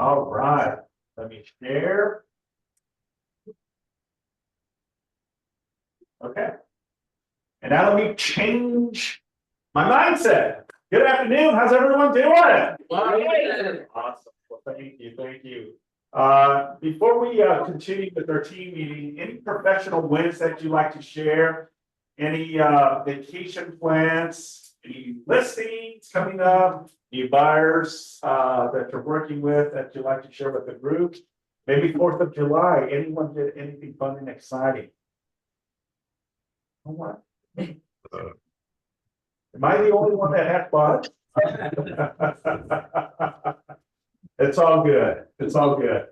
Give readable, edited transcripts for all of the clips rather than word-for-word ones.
All right, let me share. Okay. And now let me change my mindset. Good afternoon. How's everyone doing? Awesome. Well, thank you. Thank you. Before we continue with our team meeting, any professional wins that you'd like to share? Any vacation plans? Any listings coming up? Any buyers that you're working with that you'd like to share with the group? Maybe 4th of July. Anyone did anything fun and exciting? What? Am I the only one that had fun? It's all good. It's all good.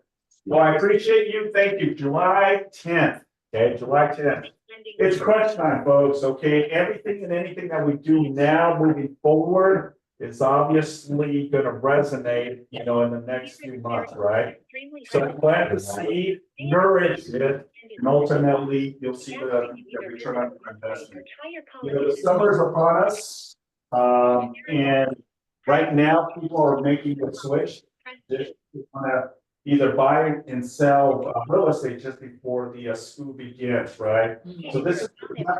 Well, I appreciate you. Thank you. July 10th. Okay, July 10th. It's crunch time, folks. Okay, everything and anything that we do now moving forward is obviously going to resonate, in the next few months, right? So plant the seed, nourish it, and ultimately you'll see the return on your investment. The summer's upon us, and right now people are making the switch. They want to either buy and sell real estate just before the school begins, right? So this is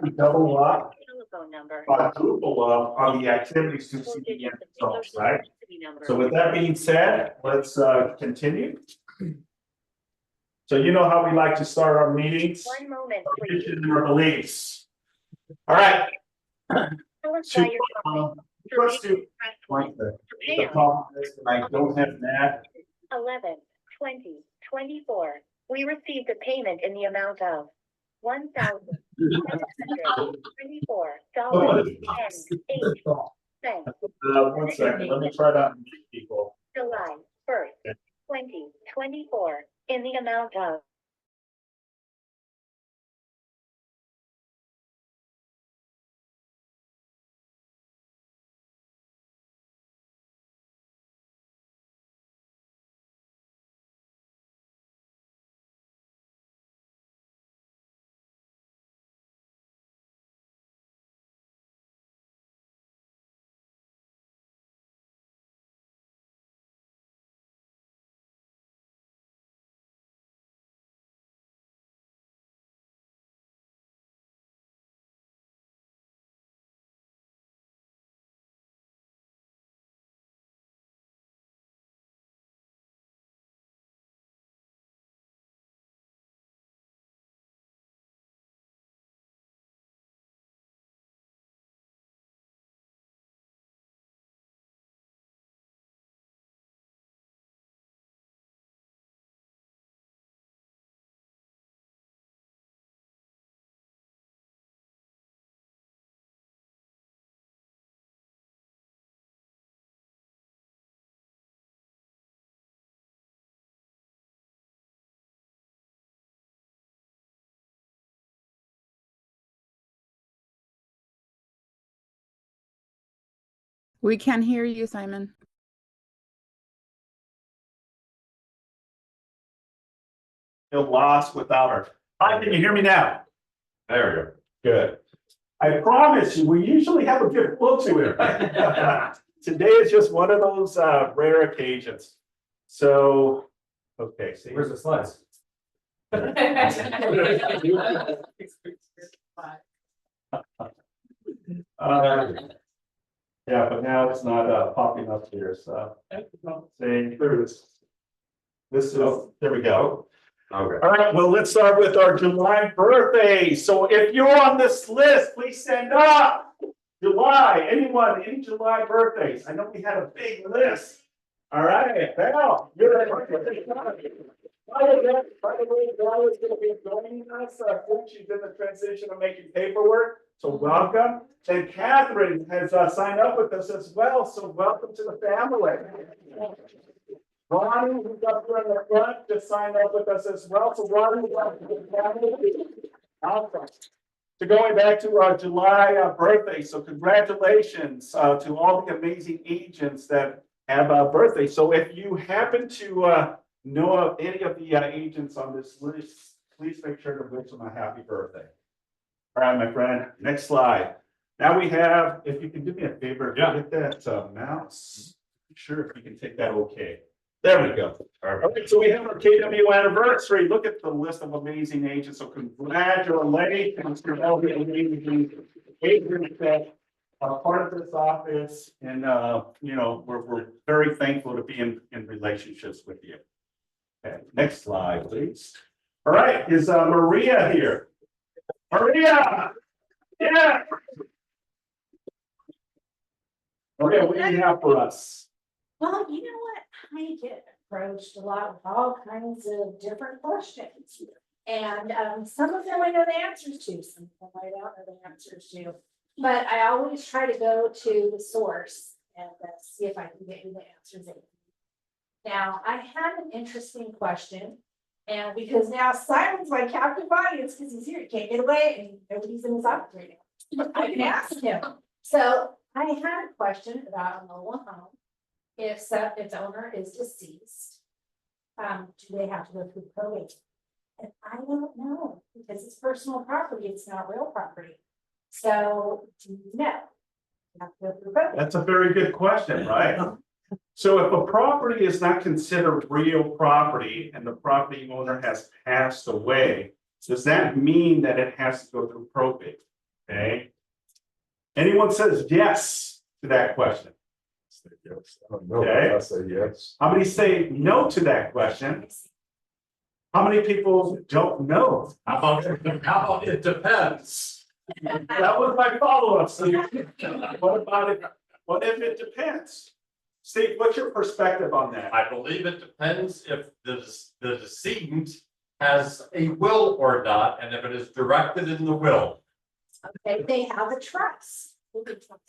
to double up, quadruple up on the activities to see the end results, right? So with that being said, let's continue. So you know how we like to start our meetings. One moment, please. Our beliefs. All right. Let's do the problem is that I don't have that. 11/20/24. We received a payment in the amount of $1,724.08. 1 second. Let me try to unmute people. July 1st, 2024, in the amount of We can hear you, Simon. Feel lost without her. Hi, can you hear me now? There we go. Good. I promise you, we usually have a good flow to it. Today is just one of those rare occasions. So, okay, see. Where's the slides? Yeah, but now it's not popping up here, so saying there it is. This is there we go. Okay. All right, well, let's start with our July birthday. So if you're on this list, please stand up. July, anyone, any July birthdays? I know we had a big list. All right, Val, you're by the way, Val is going to be joining us. She's in the transition of making paperwork. So welcome. And Catherine has signed up with us as well. So welcome to the family. Ronnie, who's up here in the front, just signed up with us as well. So Ronnie, welcome to the family. Awesome. So going back to our July birthday. So congratulations to all the amazing agents that have a birthday. So if you happen to know of any of the agents on this list, please make sure to wish them a happy birthday. All right, my friend, next slide. Now we have, if you can do me a favor, get that mouse. Sure, if you can take that okay. There we go. All right, so we have our KW anniversary. Look at the list of amazing agents. So congratulations to all the amazing agents that are part of this office. And, you know, we're very thankful to be in relationships with you. Okay, next slide, please. All right, is Maria here? Maria! Yeah! Maria, what do you have for us? Well, you know what? I get approached a lot with all kinds of different questions. And some of them I know the answers to, some of them I don't know the answers to. But I always try to go to the source and see if I can get you the answers. Now, I had an interesting question. And because now Simon's my captive audience because he's here, he can't get away and nobody's in his office right now. I can ask him. So I had a question about a mobile home. If its owner is deceased, do they have to go through probate? And I don't know, because it's personal property, it's not real property. So, do you know? You have to go through probate. That's a very good question, right? So if a property is not considered real property and the property owner has passed away, does that mean that it has to go through probate? Okay. Anyone says yes to that question? Yes. I don't know, Okay. I say yes. How many say no to that question? How many people don't know? How about it depends? That was my follow-up. So what about it? What if it depends? Steve, what's your perspective on that? I believe it depends if the decedent has a will or not, and if it is directed in the will. Okay, they have a trust.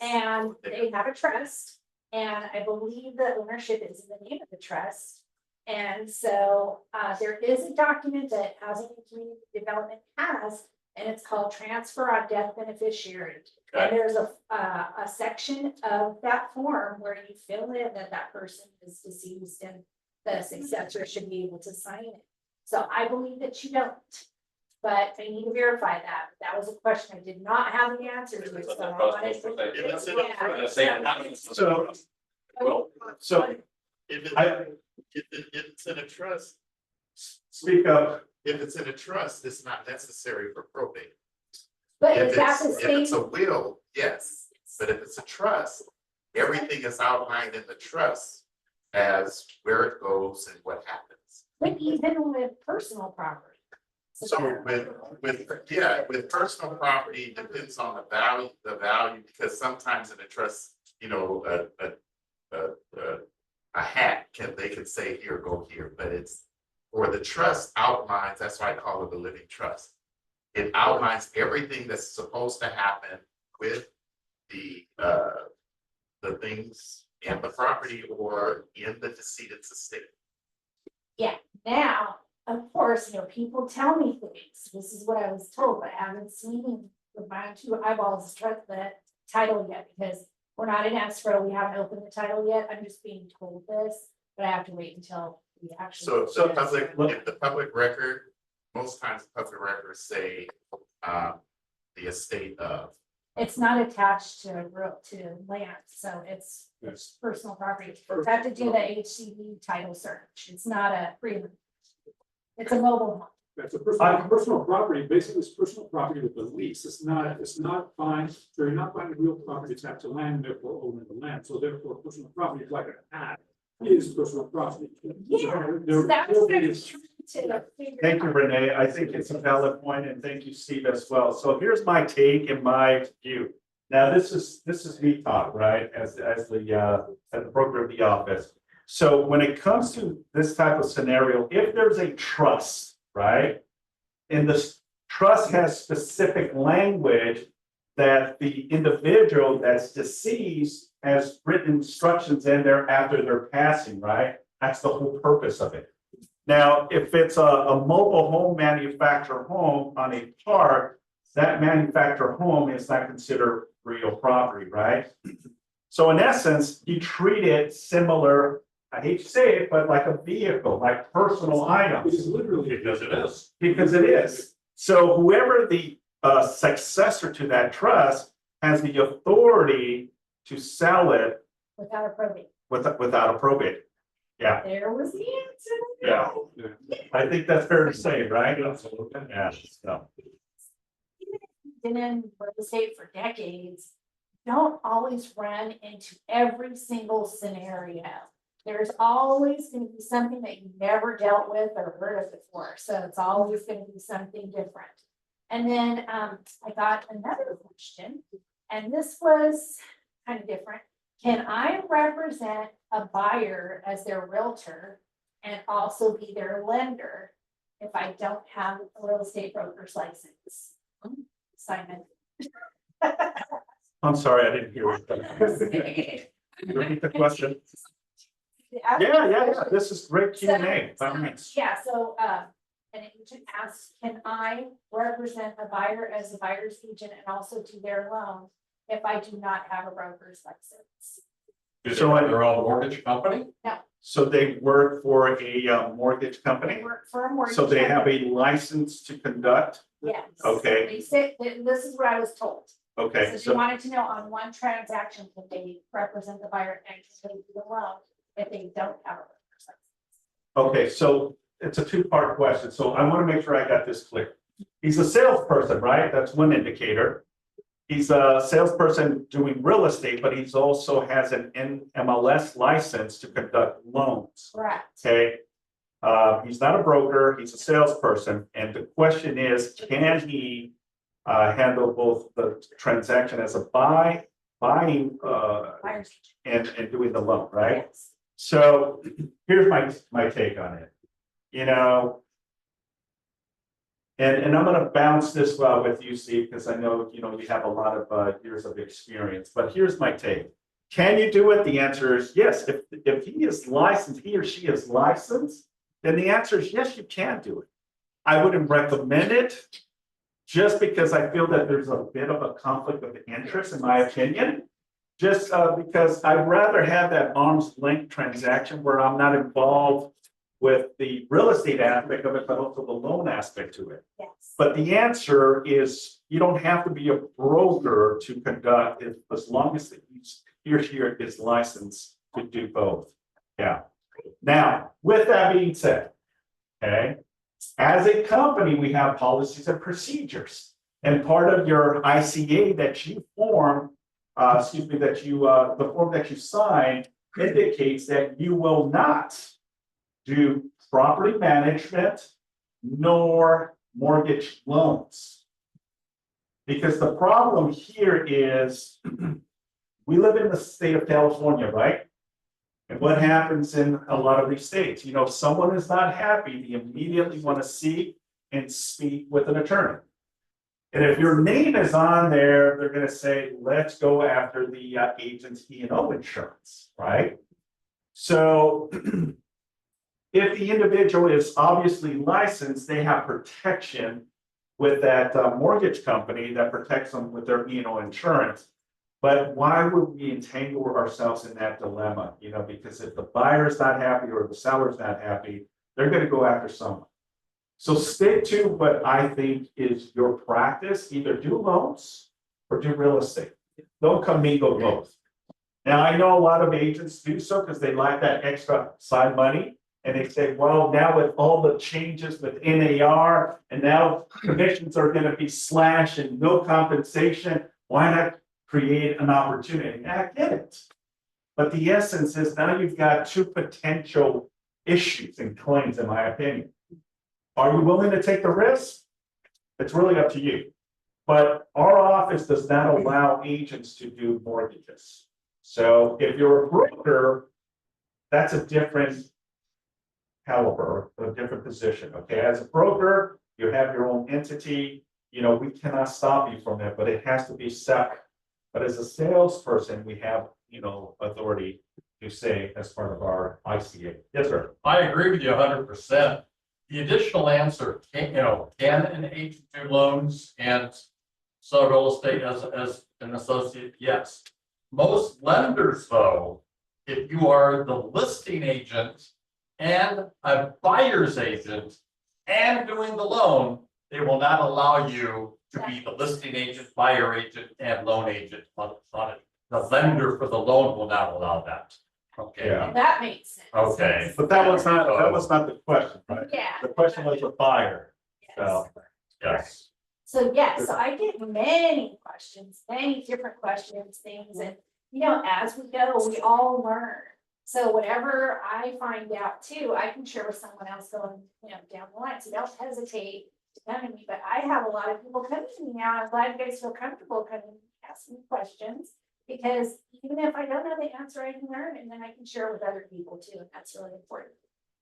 And they have a trust. And I believe the ownership is in the name of the trust. And so there is a document that Housing and Community Development has, and it's called Transfer on Death Beneficiary. And there's a section of that form where you fill in that that person is deceased and the successor should be able to sign it. So I believe that you don't. But I need to verify that. That was a question I did not have the answer to. So I wanted to- So If it's in a trust, speak up. if it's in a trust, it's not necessary for probate. But If is that the it's a same? will, yes, but if it's a trust, everything is outlined in the trust as where it goes and what happens. But even with personal property. So with personal property, it depends on the value, because sometimes in a trust, you know, a hat they can say here, go here, but it's, or the trust outlines, that's why I call it a living trust. It outlines everything that's supposed to happen with the things in the property or in the decedent's estate. Yeah, now, of course, you know, people tell me things. This is what I was told, but I haven't seen with my own two eyeballs the title yet, because we're not in escrow. We haven't opened the title yet. I'm just being told this, but I have to wait until we actually. So if the public record, most times public records say the estate of. It's not attached to land, so it's personal property. You have to do the HCV title search. It's not a pre. It's a mobile home. That's a personal property, basically it's personal property with the lease, it's not fine, so you're not buying real property attached to land, therefore owning the land, so therefore personal property is like an ad, is personal property. Yeah, There- that's there what I'm is- trying to figure Thank you, out. Renee. I think it's a valid point, and thank you, Steve, as well. So here's my take and my view. Now, this is me talk, right, as the broker of the office. So when it comes to this type of scenario, if there's a trust, right, and the trust has specific language that the individual that's deceased has written instructions in there after their passing, right? That's the whole purpose of it. Now, if it's a mobile home manufactured home on a park, that manufactured home is not considered real property, right? So in essence, you treat it similar, I hate to say it, but like a vehicle, like personal It items. is literally. Because it is. Because it is. So whoever the successor to that trust has the authority to sell it Without a probate. without a probate. Yeah. There was the answer. Yeah. I think that's fair to say, right? Yeah, so. Even if you've been in real estate for decades, don't always run into every single scenario. There's always gonna be something that you never dealt with or heard of before, so it's always gonna be something different. And then, I got another question, and this was kind of different. Can I represent a buyer as their realtor and also be their lender if I don't have a real estate broker's license? Simon. I'm sorry, I didn't hear it. Repeat the question. Yeah, this is great Q and A. Yeah, so, an agent asks, can I represent a buyer as a buyer's agent and also do their loan if I do not have a broker's license? Do So they have their own mortgage company? So they work for a mortgage I company? work for a mortgage. So they have company. a license to conduct? Yes. Okay. They said, this is what I was told. Okay, So she so, wanted to know on one transaction, can they represent the buyer and actually do the loan if they don't have a broker's license? okay, so it's a two-part question. So I want to make sure I got this clear. He's a salesperson, right? That's one indicator. He's a salesperson doing real estate, but he's also has an MLS license to conduct loans. Correct. Okay. He's not a broker, he's a salesperson, and the question is, can he handle both the transaction as a buying Buyer's agent. and doing the loan, right? Yes. So here's my take on it. You know, and I'm gonna bounce this with you, Steve, because I know, you have a lot of years of experience, but here's my take. Can you do it? The answer is yes. If he is licensed, he or she is licensed, then the answer is yes, you can do it. I wouldn't recommend it just because I feel that there's a bit of a conflict of interest, in my opinion. Just because I'd rather have that arm's length transaction where I'm not involved with the real estate aspect of it, but also the loan aspect to it. Yes. But the answer is you don't have to be a broker to conduct it as long as he or she is licensed to do both. Yeah. Now, with that being said, okay, as a company, we have policies and procedures. And part of your ICA that you form, the form that you sign indicates that you will not do property management nor mortgage loans. Because the problem here is we live in the state of California, right? And what happens in a lot of these states, if someone is not happy, they immediately want to see and speak with an attorney. And if your name is on there, they're going to say, let's go after the agent's E&O insurance, right? So if the individual is obviously licensed, they have protection with that mortgage company that protects them with their E&O insurance. But why would we entangle ourselves in that dilemma? Because if the buyer is not happy or the seller is not happy, they're going to go after someone. So stick to what I think is your practice. Either do loans or do real estate. Don't commingle both. Now, I know a lot of agents do so because they like that extra side money. And they say, well, now with all the changes with NAR and now commissions are going to be slashed and no compensation, why not create an opportunity? I get it. But the essence is now you've got two potential issues and claims, in my opinion. Are you willing to take the risk? It's really up to you. But our office does not allow agents to do mortgages. So if you're a broker, that's a different caliber, a different position. Okay, as a broker, you have your own entity. We cannot stop you from it, but it has to be separate. But as a salesperson, we have, authority to say as part of our ICA. Yes, sir. I agree with you 100%. The additional answer, can an agent do loans and sell real estate as an associate? Yes. Most lenders, though, if you are the listing agent and a buyer's agent and doing the loan, they will not allow you to be the listing agent, buyer agent, and loan agent on it. The lender for the loan will not allow that. Okay. Yeah. That makes sense. Okay. But that was not the question, right? Yeah. The question was the fire. Yes. Yes. So yes, so I get many questions, many different questions, things, and as we go, we all learn. So whatever I find out too, I can share with someone else going, down the line. So don't hesitate to come to me. But I have a lot of people coming to me now. I'm glad you guys feel comfortable coming and asking questions. Because even if I don't know the answer, I can learn and then I can share with other people too. And that's really important.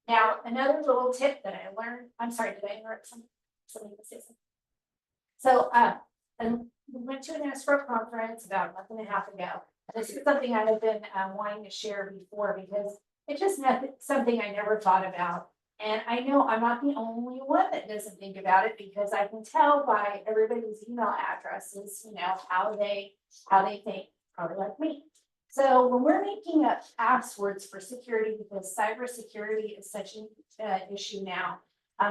Now, another little tip that I learned, I'm sorry, did I interrupt somebody to say something? So, and we went to an escrow conference about a month and a half ago. And this is something I have been wanting to share before because it's just something I never thought about. And I know I'm not the only one that doesn't think about it because I can tell by everybody's email addresses, how they think, probably like me. So when we're making up passwords for security, because cybersecurity is such an issue now,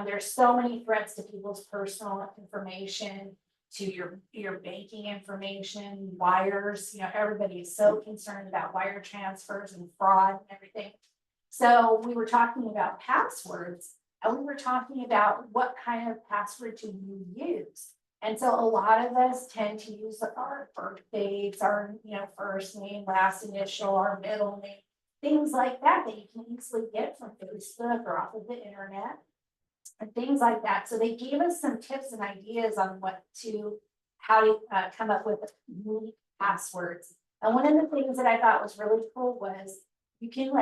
there's so many threats to people's personal information, to your banking information, wires. Everybody is so concerned about wire transfers and fraud and everything. So we were talking about passwords, and we were talking about what kind of password do you use. And so a lot of us tend to use our birth dates, our first name, last initial, our middle name, things like that that you can easily get from Facebook or off of the internet and things like that. So they gave us some tips and ideas on how to come up with unique passwords. And one of the things that I thought was really cool was you can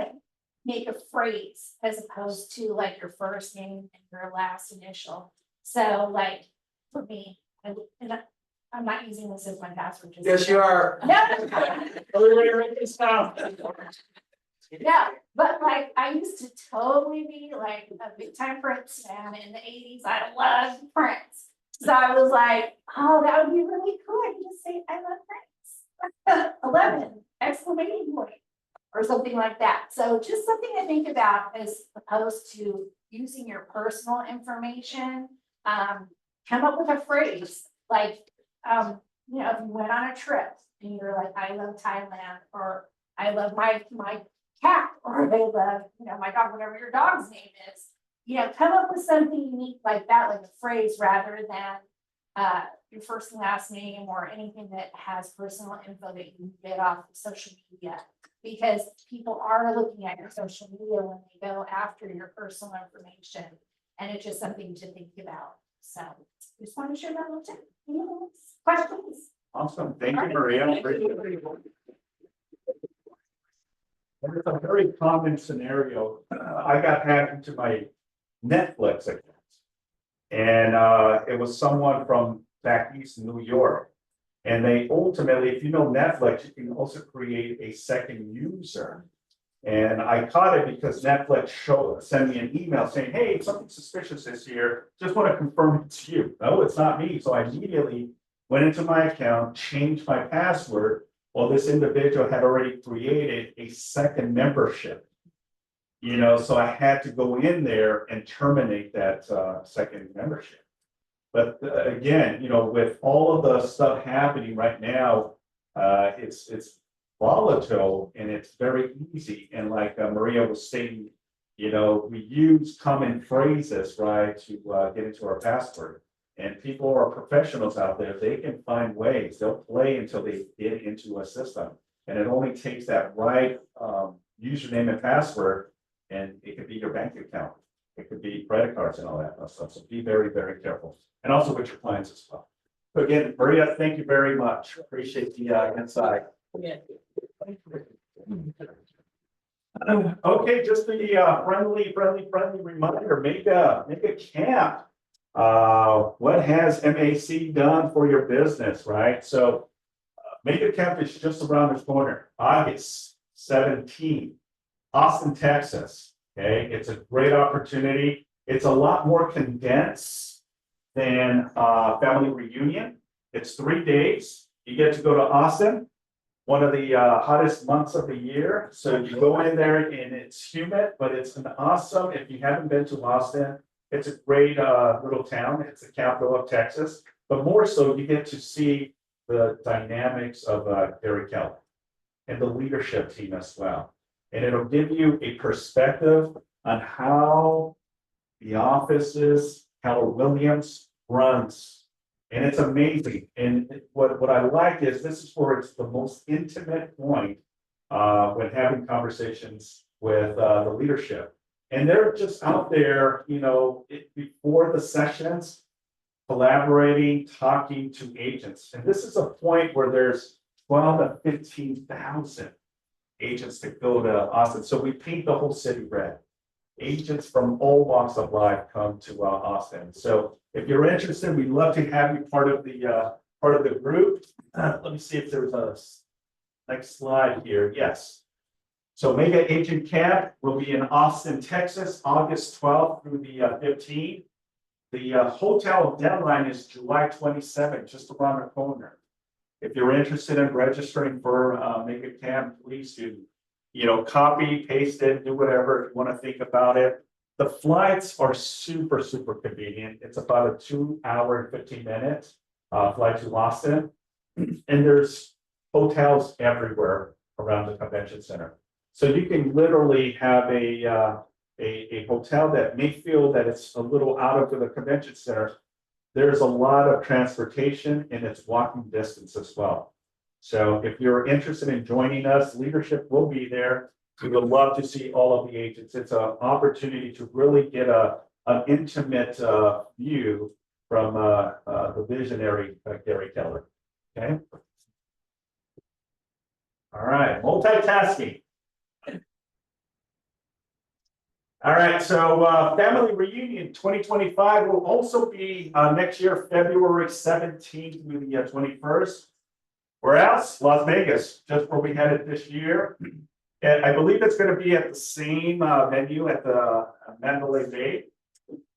make a phrase as opposed to your first name and your last initial. So for me, and I'm not using this as my password. Yes, you are. No. Everybody write this down. Yeah, but I used to totally be a big time Prince fan in the 80s. I loved Prince. So I was like, oh, that would be really cool. I can just say, I love Prince. 11 exclamation point or something like that. So just something to think about as opposed to using your personal information. Come up with a phrase if you went on a trip and you're like, I love Thailand, or I love my cat, or they love, my dog, whatever your dog's name is, come up with something unique like that, like a phrase rather than your first and last name or anything that has personal info that you can get off of social media, because people are looking at your social media when they go after your personal information, and it's just something to think about. So just want to share that little tip. Questions? Awesome. Thank you, Maria. It's a very common scenario. I got hacked into my Netflix account. And it was someone from back east in New York. And they ultimately, if you know Netflix, you can also create a second user. And I caught it because Netflix sent me an email saying, hey, something suspicious is here. Just want to confirm it's you. No, it's not me. So I immediately went into my account, changed my password. Well, this individual had already created a second membership. So I had to go in there and terminate that second membership. But again, with all of the stuff happening right now, it's volatile and it's very easy. And like Maria was saying, we use common phrases, right, to get into our password. And people are professionals out there. They can find ways. They'll play until they get into a system. And it only takes that right username and password, and it could be your bank account. It could be credit cards and all that stuff. So be very, very careful. And also with your clients as well. So again, Maria, thank you very much. Appreciate the insight. Okay, just the friendly reminder, make a camp. What has MAC done for your business, right? So make a camp is just around the corner, August 17th, Austin, Texas. Okay, it's a great opportunity. It's a lot more condensed than family reunion. It's 3 days. You get to go to Austin, one of the hottest months of the year. So you go in there and it's humid, but it's an awesome, if you haven't been to Austin, it's a great little town. It's the capital of Texas, but more so you get to see the dynamics of Gary Keller and the leadership team as well. And it'll give you a perspective on how the offices, Keller Williams runs. And it's amazing. And what I like is this is where it's the most intimate point when having conversations with the leadership. And they're just out there, you know, before the sessions, collaborating, talking to agents. And this is a point where there's 12 to 15,000 agents that go to Austin. So we paint the whole city red. Agents from all walks of life come to Austin. So if you're interested, we'd love to have you part of the group. Let me see if there's a next slide here. Yes. So Mega Agent Camp will be in Austin, Texas, August 12th through the 15th. The hotel deadline is July 27th, just around the corner. If you're interested in registering for Mega Camp, please do. You know, copy, paste it, do whatever if you want to think about it. The flights are super, super convenient. It's about a 2-hour and 15-minute flight to Austin. And there's hotels everywhere around the convention center. So you can literally have a hotel that may feel that it's a little out of the convention center. There's a lot of transportation and it's walking distance as well. So if you're interested in joining us, leadership will be there. We would love to see all of the agents. It's an opportunity to really get an intimate view from the visionary Gary Keller. Okay. All right, multitasking. All right, so family reunion 2025 will also be next year, February 17th through the 21st. Where else? Las Vegas, just where we had it this year. And I believe it's going to be at the same venue at the Mandalay Bay.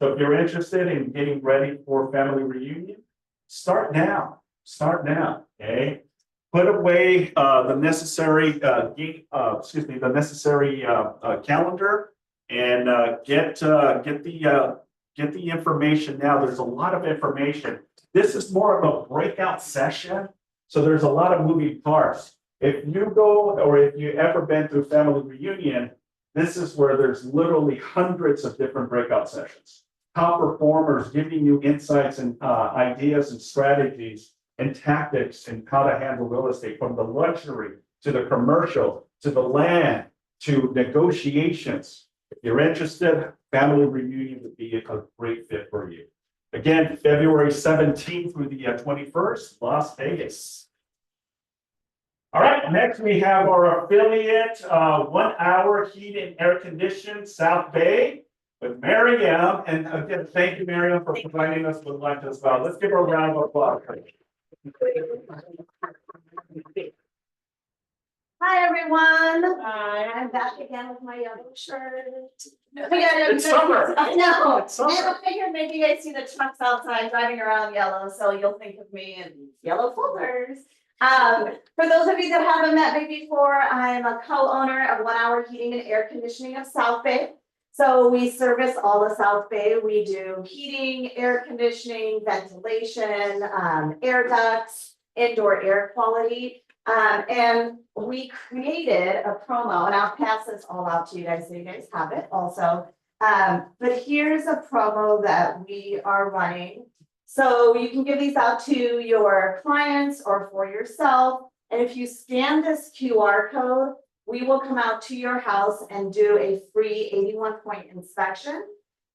So if you're interested in getting ready for family reunion, start now. Start now. Okay. Put away the necessary calendar and get the information now. There's a lot of information. This is more of a breakout session. So there's a lot of moving parts. If you go, or if you ever been through family reunion, this is where there's literally hundreds of different breakout sessions. Top performers giving you insights and ideas and strategies and tactics and how to handle real estate, from the luxury to the commercial, to the land, to negotiations. If you're interested, family reunion would be a great fit for you. Again, February 17th through the 21st, Las Vegas. All right, next we have our affiliate, 1 hour heat and air conditioned South Bay with Miriam. And again, thank you, Miriam, for providing us with lunch as well. Let's give her a round of applause. Hi, everyone. Hi. I'm back again with my yellow shirt. It's summer. I know. It's summer. And I figured maybe you guys see the trucks outside driving around yellow, so you'll think of me in yellow folders. For those of you that haven't met me before, I'm a co-owner of 1 Hour Heating and Air Conditioning of South Bay. So we service all the South Bay. We do heating, air conditioning, ventilation, air ducts, indoor air quality. And we created a promo, and I'll pass this all out to you guys so you guys have it also. But here's a promo that we are running. So you can give these out to your clients or for yourself. And if you scan this QR code, we will come out to your house and do a free 81-point inspection.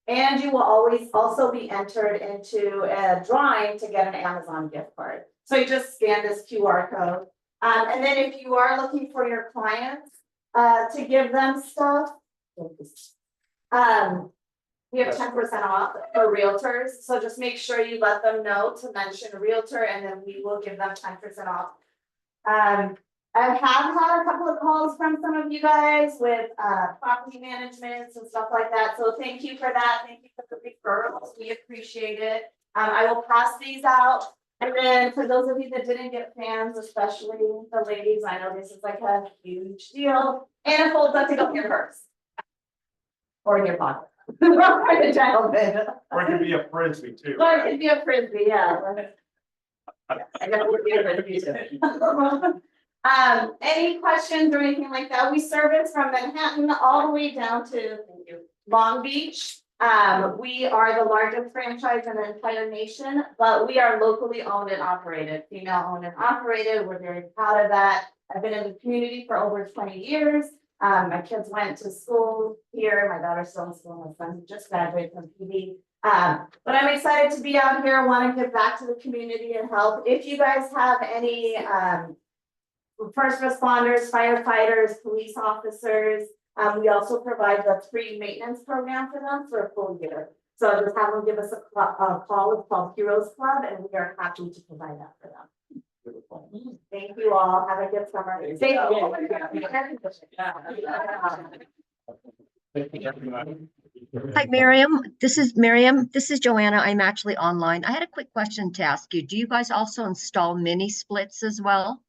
And you will always also be entered into a drawing to get an Amazon gift card. So you just scan this QR code. And then if you are looking for your clients to give them stuff, we have 10% off for realtors. So just make sure you let them know to mention a realtor, and then we will give them 10% off. I have had a couple of calls from some of you guys with property managements and stuff like that. So thank you for that. Thank you for the referrals. We appreciate it. I will pass these out. And then for those of you that didn't get fans, especially the ladies, I know this is like a huge deal. And it folds up to go in your purse. Or in your pocket. For the gentleman. Or it could be a frisbee too. Or it could be a frisbee, yeah. I guess it would be a frisbee too. Any questions or anything like that? We service from Manhattan all the way down to Long Beach. We are the largest franchise in the entire nation, but we are locally owned and operated, female owned and operated. We're very proud of that. I've been in the community for over 20 years. My kids went to school here. My daughter's still in school. My son just graduated from PD. But I'm excited to be out here. Want to give back to the community and help. If you guys have any first responders, firefighters, police officers, we also provide the free maintenance program for them for a full year. So just have them give us a call. It's called Heroes Club, and we are happy to provide that for them. Thank you all. Have a good summer. Hi, Miriam. This is Miriam. This is Joanna. I'm actually online. I had a quick question to ask you. Do you guys also install mini splits as well?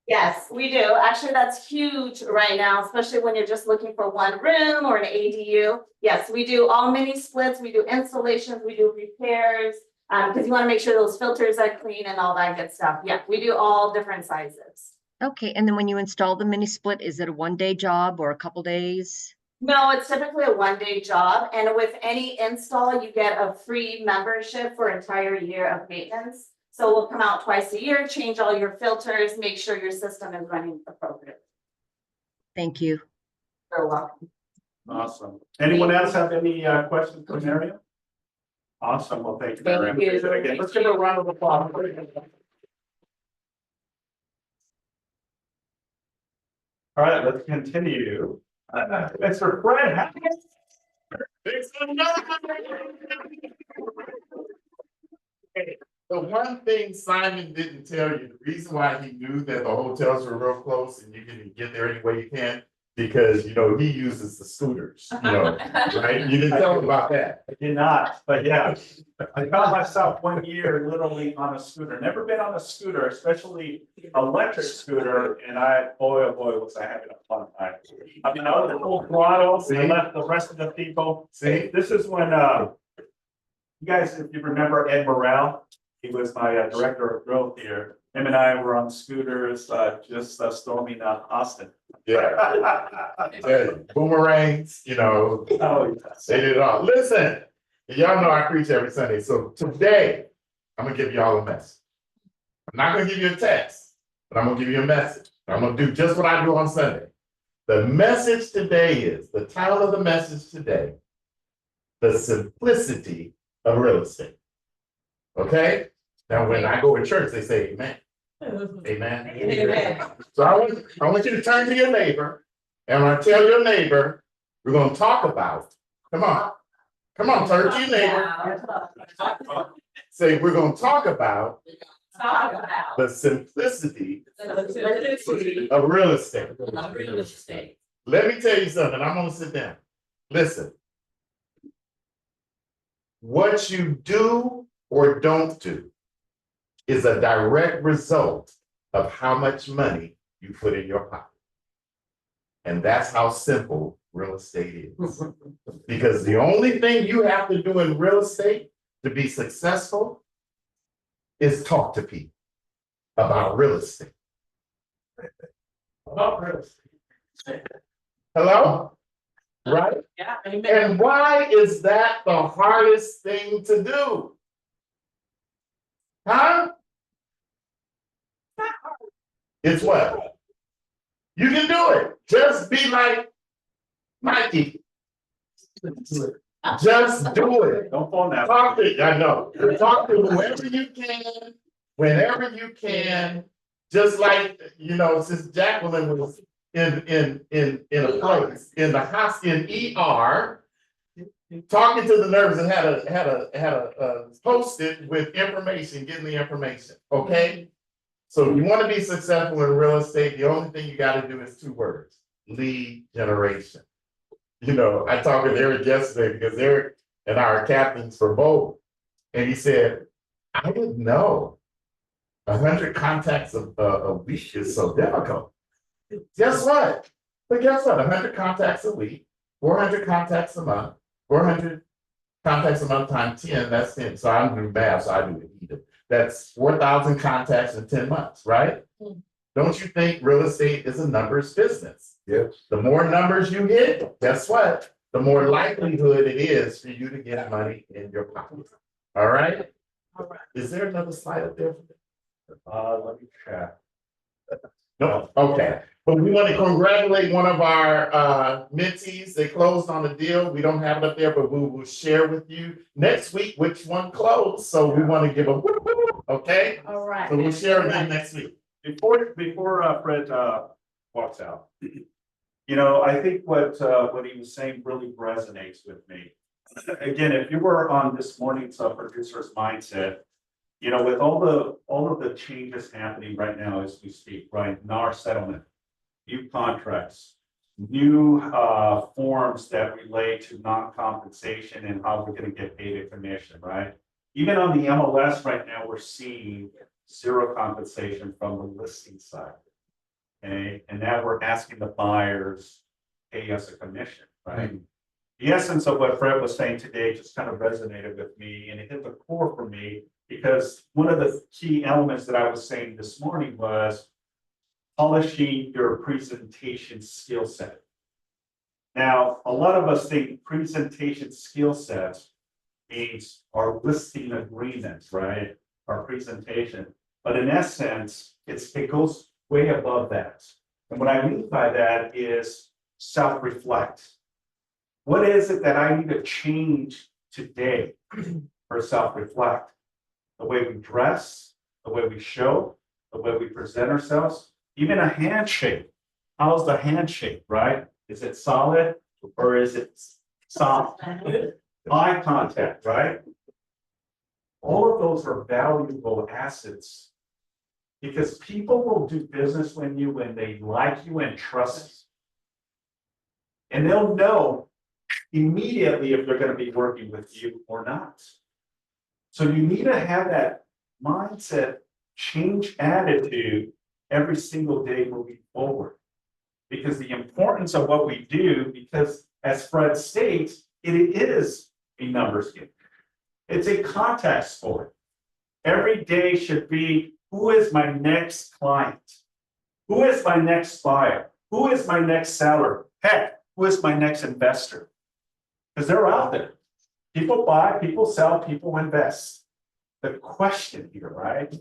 Yes, we do. Actually, that's huge right now, especially when you're just looking for one room or an ADU. Yes, we do all mini splits. We do installations. We do repairs. Because you want to make sure those filters are clean and all that good stuff. Yeah, we do all different sizes. Okay, and then when you install the mini split, is it a one-day job or a couple days? No, it's typically a one-day job. And with any install, you get a free membership for an entire year of maintenance. So we'll come out twice a year, change all your filters, make sure your system is running appropriately. Thank you. You're welcome. Awesome. Anyone else have any questions for Miriam? Awesome. Well, thank you, Miriam. Thank you. Again, let's give her a round of applause. All right, let's continue. Mr. Fred Hackett. The one thing Simon didn't tell you, the reason why he knew that the hotels were real close and you can get there any way you can, because, you know, he uses the scooters, you know, right? You didn't tell him about that. I did not, but yeah, I found myself one year literally on a scooter. Never been on a scooter, especially electric scooter, and boy, oh boy, was I having a fun time. I mean, I was at full throttle, I left the rest of the people. See? This is when, you guys, if you remember Ed Morrell, he was my director of growth here. Him and I were on scooters, just storming Austin. Yeah. Yeah, boomerangs, you know, Oh, yes. they did it all. Listen, y'all know I preach every Sunday. So today, I'm gonna give y'all a message. I'm not gonna give you a text, but I'm gonna give you a message. I'm gonna do just what I do on Sunday. The message today is, the title of the message today, the simplicity of real estate. Okay? Now, when I go to church, they say amen. Amen. Amen. So I want you to turn to your neighbor, and when I tell your neighbor, we're gonna talk about, come on, turn to your neighbor. Say, we're gonna talk about the simplicity of real estate. Let me tell you something, I'm gonna sit down. Listen. What you do or don't do is a direct result of how much money you put in your pocket. And that's how simple real estate is. Because the only thing you have to do in real estate to be successful is talk to people about real estate. About real estate. Hello? Right? Yeah. And why is that the hardest thing to do? Huh? It's what? You can do it. Just be like Mikey. Just do it. Don't fall now. Talk to, I know. Talk to whoever you can, whenever you can. Just like, you know, since Jacqueline was in a place, in the hospital, in ER, talking to the nurse and had a post-it with information, getting the information, okay? So if you want to be successful in real estate, the only thing you got to do is 2 words: lead generation. You know, I talked with Eric yesterday because Eric and I are captains for both. And he said, I didn't know 100 contacts a week is so difficult. Guess what? But guess what? 100 contacts a week, 400 contacts a month, 400 contacts a month times 10, that's 10. So I don't do math, so I do it either. That's 4,000 contacts in 10 months, right? Don't you think real estate is a numbers business? Yes. The more numbers you hit, guess what? The more likelihood it is for you to get money in your pocket. All right? Is there another slide up there? Let me check. No, okay. But we want to congratulate one of our mentees. They closed on the deal. We don't have it up there, but we will share with you next week which one closed. So we want to give a whoop, whoop, okay? All right. So we'll share again next week. Before Fred walks out, you know, I think what he was saying really resonates with me. Again, if you were on this morning's producer's mindset, you know, with all of the changes happening right now as we speak, right, NAR settlement, new contracts, new forms that relate to non-compensation and how we're going to get paid a commission, right? Even on the MLS right now, we're seeing zero compensation from the listing side. Okay, and now we're asking the buyers pay us a commission, right? The essence of what Fred was saying today just kind of resonated with me, and it hit the core for me because one of the key elements that I was saying this morning was polishing your presentation skill set. Now, a lot of us think presentation skill sets means our listing agreements, right? Our presentation. But in essence, it goes way above that. And what I mean by that is self-reflect. What is it that I need to change today for self-reflect? The way we dress, the way we show, the way we present ourselves, even a handshake. How's the handshake, right? Is it solid or is it soft? Eye contact, right? All of those are valuable assets because people will do business with you when they like you and trust you. And they'll know immediately if they're going to be working with you or not. So you need to have that mindset change attitude every single day moving forward. Because the importance of what we do, because as Fred states, it is a numbers game. It's a contact sport. Every day should be, who is my next client? Who is my next buyer? Who is my next seller? Heck, who is my next investor? Because they're out there. People buy, people sell, people invest. The question here, right?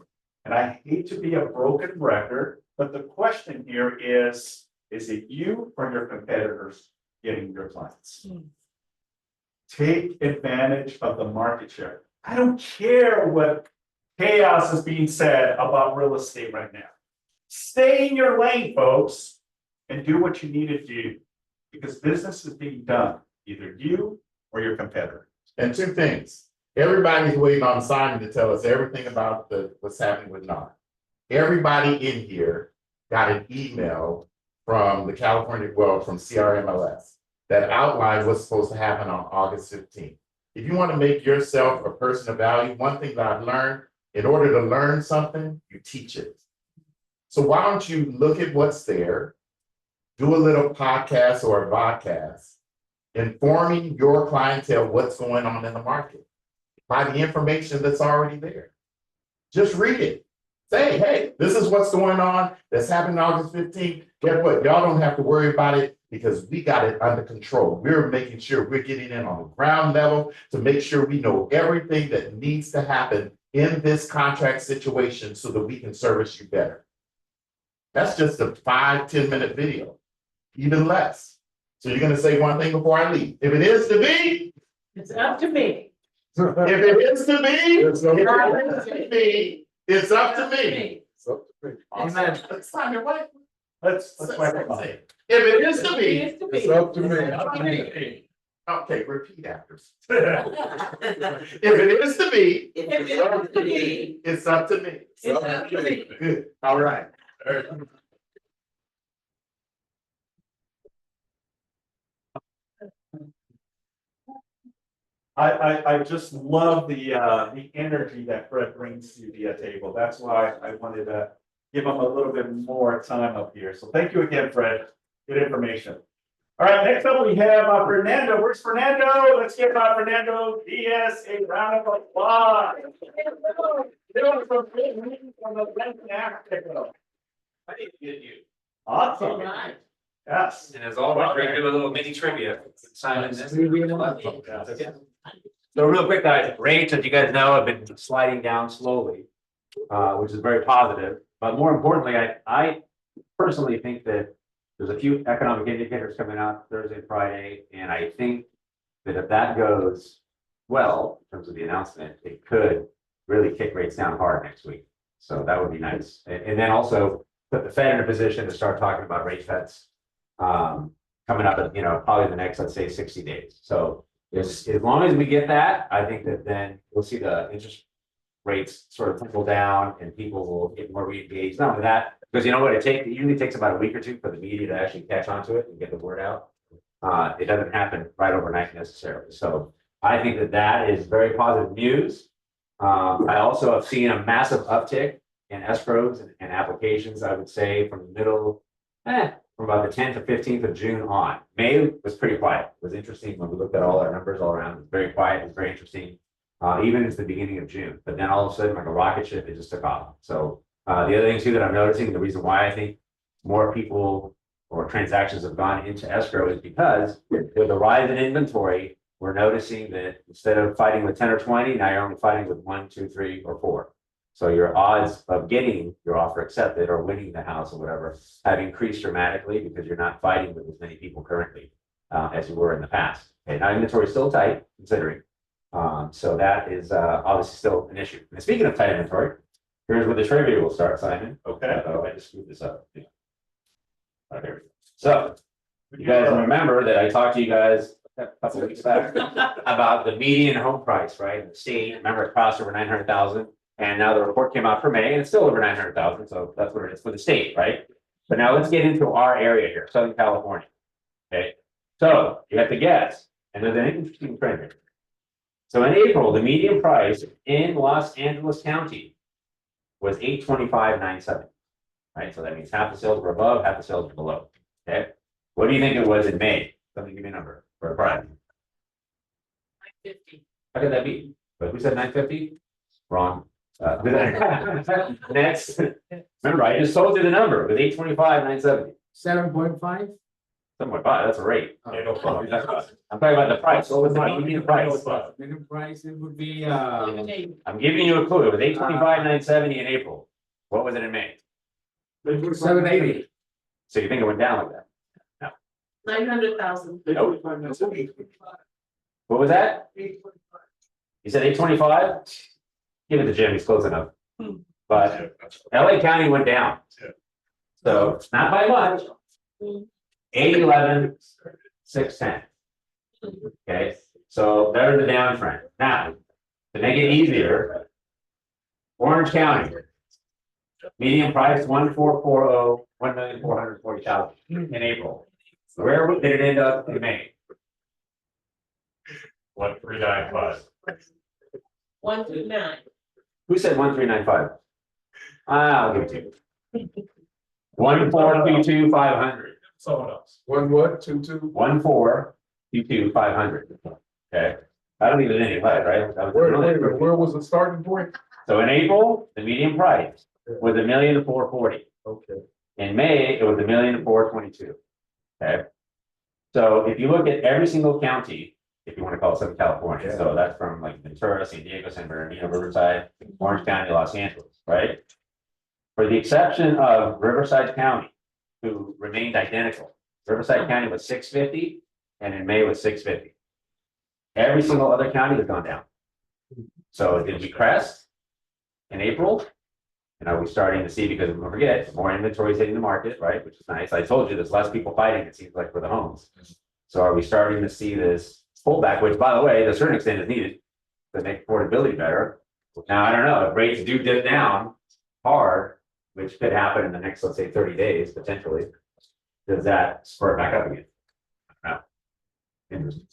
And I hate to be a broken record, but the question here is it you or your competitors getting your clients? Take advantage of the market share. I don't care what chaos is being said about real estate right now. Stay in your lane, folks, and do what you need to do because business is being done, either you or your competitor. And two things. Everybody's waiting on Simon to tell us everything about what's happening with NAR. Everybody in here got an email from the from CRMLS that outlined what's supposed to happen on August 15th. If you want to make yourself a person of value, one thing that I've learned, in order to learn something, you teach it. So why don't you look at what's there, do a little podcast or a vodcast, informing your clientele what's going on in the market by the information that's already there. Just read it. Say, hey, this is what's going on. That's happening August 15th. Guess what? Y'all don't have to worry about it because we got it under control. We're making sure we're getting in on the ground level to make sure we know everything that needs to happen in this contract situation so that we can service you better. That's just a 5-10 minute video, even less. So you're going to say one thing before I leave. If it is to be, It's up to me. if it is to be, It's up to me. It's up to me. It's up to me. Amen. Let's find your wife. Let's wrap it up. If it is to be, It's up to me. okay, repeat after. If it is to be, it's up to me. It's up to me. Good. All right. I just love the energy that Fred brings to the table. That's why I wanted to give him a little bit more time up here. So thank you again, Fred. Good information. All right, next up we have Fernando. Where's Fernando? Let's give Fernando Diaz a round of applause. I need to get you. Awesome. Right. Yes. And as always, we're gonna do a little mini trivia. Simon, this. So real quick, guys, rates, as you guys know, have been sliding down slowly, which is very positive. But more importantly, I personally think that there's a few economic indicators coming out Thursday and Friday, and I think that if that goes well, in terms of the announcement, it could really kick rates down hard next week. So that would be nice. And then also put the Fed in a position to start talking about rate cuts coming up, probably the next, let's say, 60 days. So as long as we get that, I think that then we'll see the interest rates sort of trickle down and people will get more re-engaged. Not only that, because you know what, it usually takes about a week or two for the media to actually catch on to it and get the word out. It doesn't happen right overnight necessarily. So I think that is very positive news. I also have seen a massive uptick in escrows and applications, I would say, from the middle, from about the 10th to 15th of June on. May was pretty quiet. It was interesting when we looked at all our numbers all around. It was very quiet. It was very interesting, even into the beginning of June. But then all of a sudden, like a rocket ship, it just took off. So the other thing too that I'm noticing, the reason why I think more people or transactions have gone into escrow is because with the rise in inventory, we're noticing that instead of fighting with 10 or 20, now you're only fighting with 1, 2, 3, or 4. So your odds of getting your offer accepted or winning the house or whatever have increased dramatically because you're not fighting with as many people currently as you were in the past. Okay, now inventory is still tight, considering. So that is obviously still an issue. And speaking of tight inventory, here's where the trivia will start, Simon. Okay. Oh, I just screwed this up. Yeah. There we go. So you guys remember that I talked to you guys a couple of weeks back about the median home price, right? In the state, remember it crossed over 900,000. And now the report came out for May and it's still over 900,000. So that's what it is for the state, right? But now let's get into our area here, Southern California. Okay. So you have to guess. And there's an interesting trend here. So in April, the median price in Los Angeles County was $825,970. Right. So that means half the sales were above, half the sales were below. Okay. What do you think it was in May? Something give me a number for a price. 950. How could that be? But who said 950? Wrong. Next. Remember, I just told you the number with 825,970. 7.5? 7.5, that's a rate. Oh. I'm talking about the price. What was the median price? Minimum price, it would be, I'm giving you a clue. It was 825,970 in April. What was it in May? 780. So you think it went down like that? 900,000. What was that? You said 825? Give it to Jim, he's close enough. But LA County went down. So not by much. 811, 610. Okay, so there's the downtrend. Now, to make it easier, Orange County. Median price 1,440, 1,440,000 in April. Where did it end up in May? 1395. 129. Who said 1395? I'll give it to you. 1,422,500. Someone else. 1,422,500. Okay. I don't think there's any left, right? That was where was the starting point? So in April, the median price was 1,440,000. Okay. In May, it was 1,422,000. Okay. So if you look at every single county, if you want to call it Southern California, so that's from like Ventura, San Diego, San Bernardino, Riverside, Orange County, Los Angeles, right? For the exception of Riverside County, who remained identical. Riverside County was 650 and in May was 650. Every single other county has gone down. So did we crest in April? And are we starting to see, because don't forget, more inventory is hitting the market, right? Which is nice. I told you there's less people fighting, it seems like, for the homes. So are we starting to see this pullback, which by the way, to a certain extent is needed to make affordability better? Now, I don't know, if rates do dip down hard, which could happen in the next, let's say 30 days, potentially, does that spur it back up again? No. Interesting.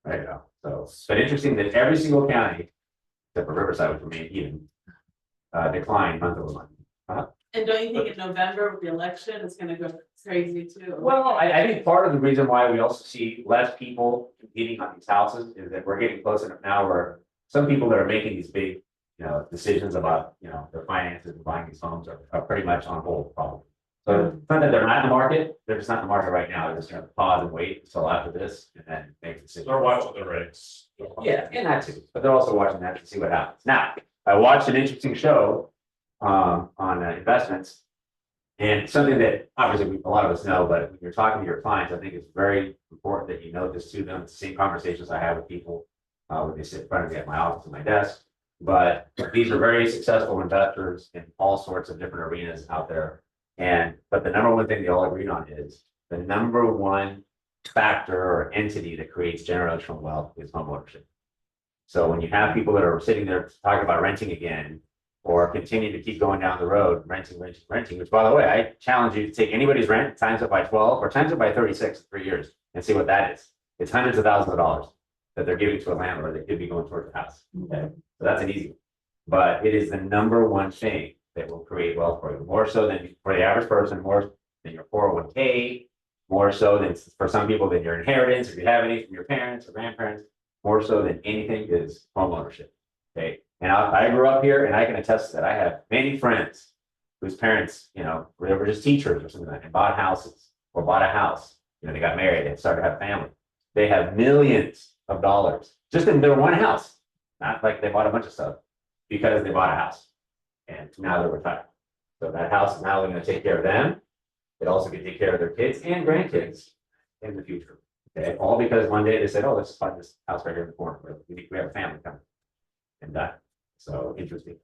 Right now. So, but interesting that every single county, except for Riverside, which remained even, declined month over month. And don't you think in November with the election, it's gonna go crazy too? Well, I think part of the reason why we also see less people competing on these houses is that we're getting close enough now where some people that are making these big decisions about, their finances and buying these homes are pretty much on hold probably. So it's not that they're not in the market, they're just not in the market right now. They're just gonna pause and wait until after this and then make decisions. They're watching the rates. Yeah, and that too, but they're also watching that to see what happens. Now, I watched an interesting show on investments. And something that obviously a lot of us know, but when you're talking to your clients, I think it's very important that you know this to them. It's the same conversations I have with people when they sit in front of me at my office and my desk. But these are very successful investors in all sorts of different arenas out there. But the number one thing they all agree on is the number one factor or entity that creates generational wealth is homeownership. So when you have people that are sitting there talking about renting again, or continue to keep going down the road, renting, which by the way, I challenge you to take anybody's rent, times it by 12 or times it by 36 in 3 years and see what that is. It's hundreds of thousands of dollars that they're giving to a landlord that could be going towards the house. Okay, so that's an easy one. But it is the number one thing that will create wealth for you, more so than for the average person, more than your 401k, more so than for some people than your inheritance, if you have any from your parents or grandparents, more so than anything is home ownership. Okay. And I grew up here and I can attest to that. I have many friends whose parents, they were just teachers or something like that, and bought houses or bought a house. They got married and started to have family. They have millions of dollars just in their one house. Not like they bought a bunch of stuff because they bought a house and now they're retired. So that house is now going to take care of them. It also can take care of their kids and grandkids in the future. Okay, all because one day they said, "Oh, let's find this house right here in the corner. We have a family coming," and that. So interesting.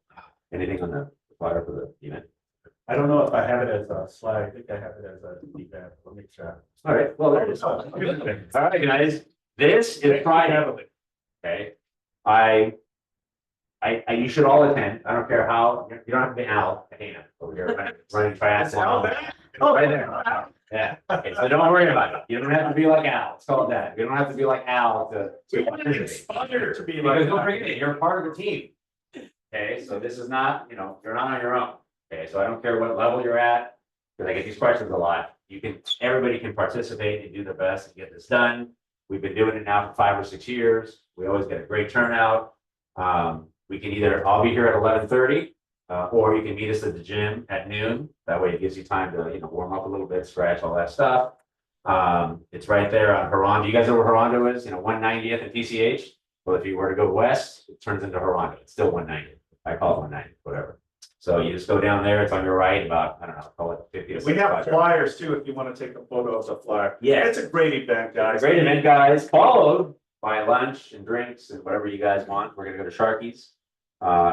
Anything on the flyer for the event? I don't know if I have it as a slide. I think I have it as a event. Let me check. All right, well, there it is. All right, guys, this is Friday. Okay, you should all attend. I don't care how, you don't have to be Al, over here running triathlon. Oh, right there. Yeah, okay, so don't worry about it. You don't have to be like Al. It's called that. You don't have to be like Al to Inspired to be because like. don't forget, you're part of the team. Okay, so this is not, you're not on your own. Okay, so I don't care what level you're at, because I get these questions a lot. Everybody can participate and do their best and get this done. We've been doing it now for 5 or 6 years. We always get a great turnout. We can I'll be here at 11:30, or you can meet us at the gym at noon. That way it gives you time to, warm up a little bit, stretch, all that stuff. It's right there on Harondo. You guys know where Harondo is? 190th and PCH. Well, if you were to go west, it turns into Harondo. It's still 190. I call it 190, whatever. So you just go down there. It's on your right, about, I don't know, call it 50 to 65. We have flyers too, if you want to take a photo of the flyer. Yeah. It's a great event, guys. It's a great event, guys. Followed by lunch and drinks and whatever you guys want. We're gonna go to Sharky's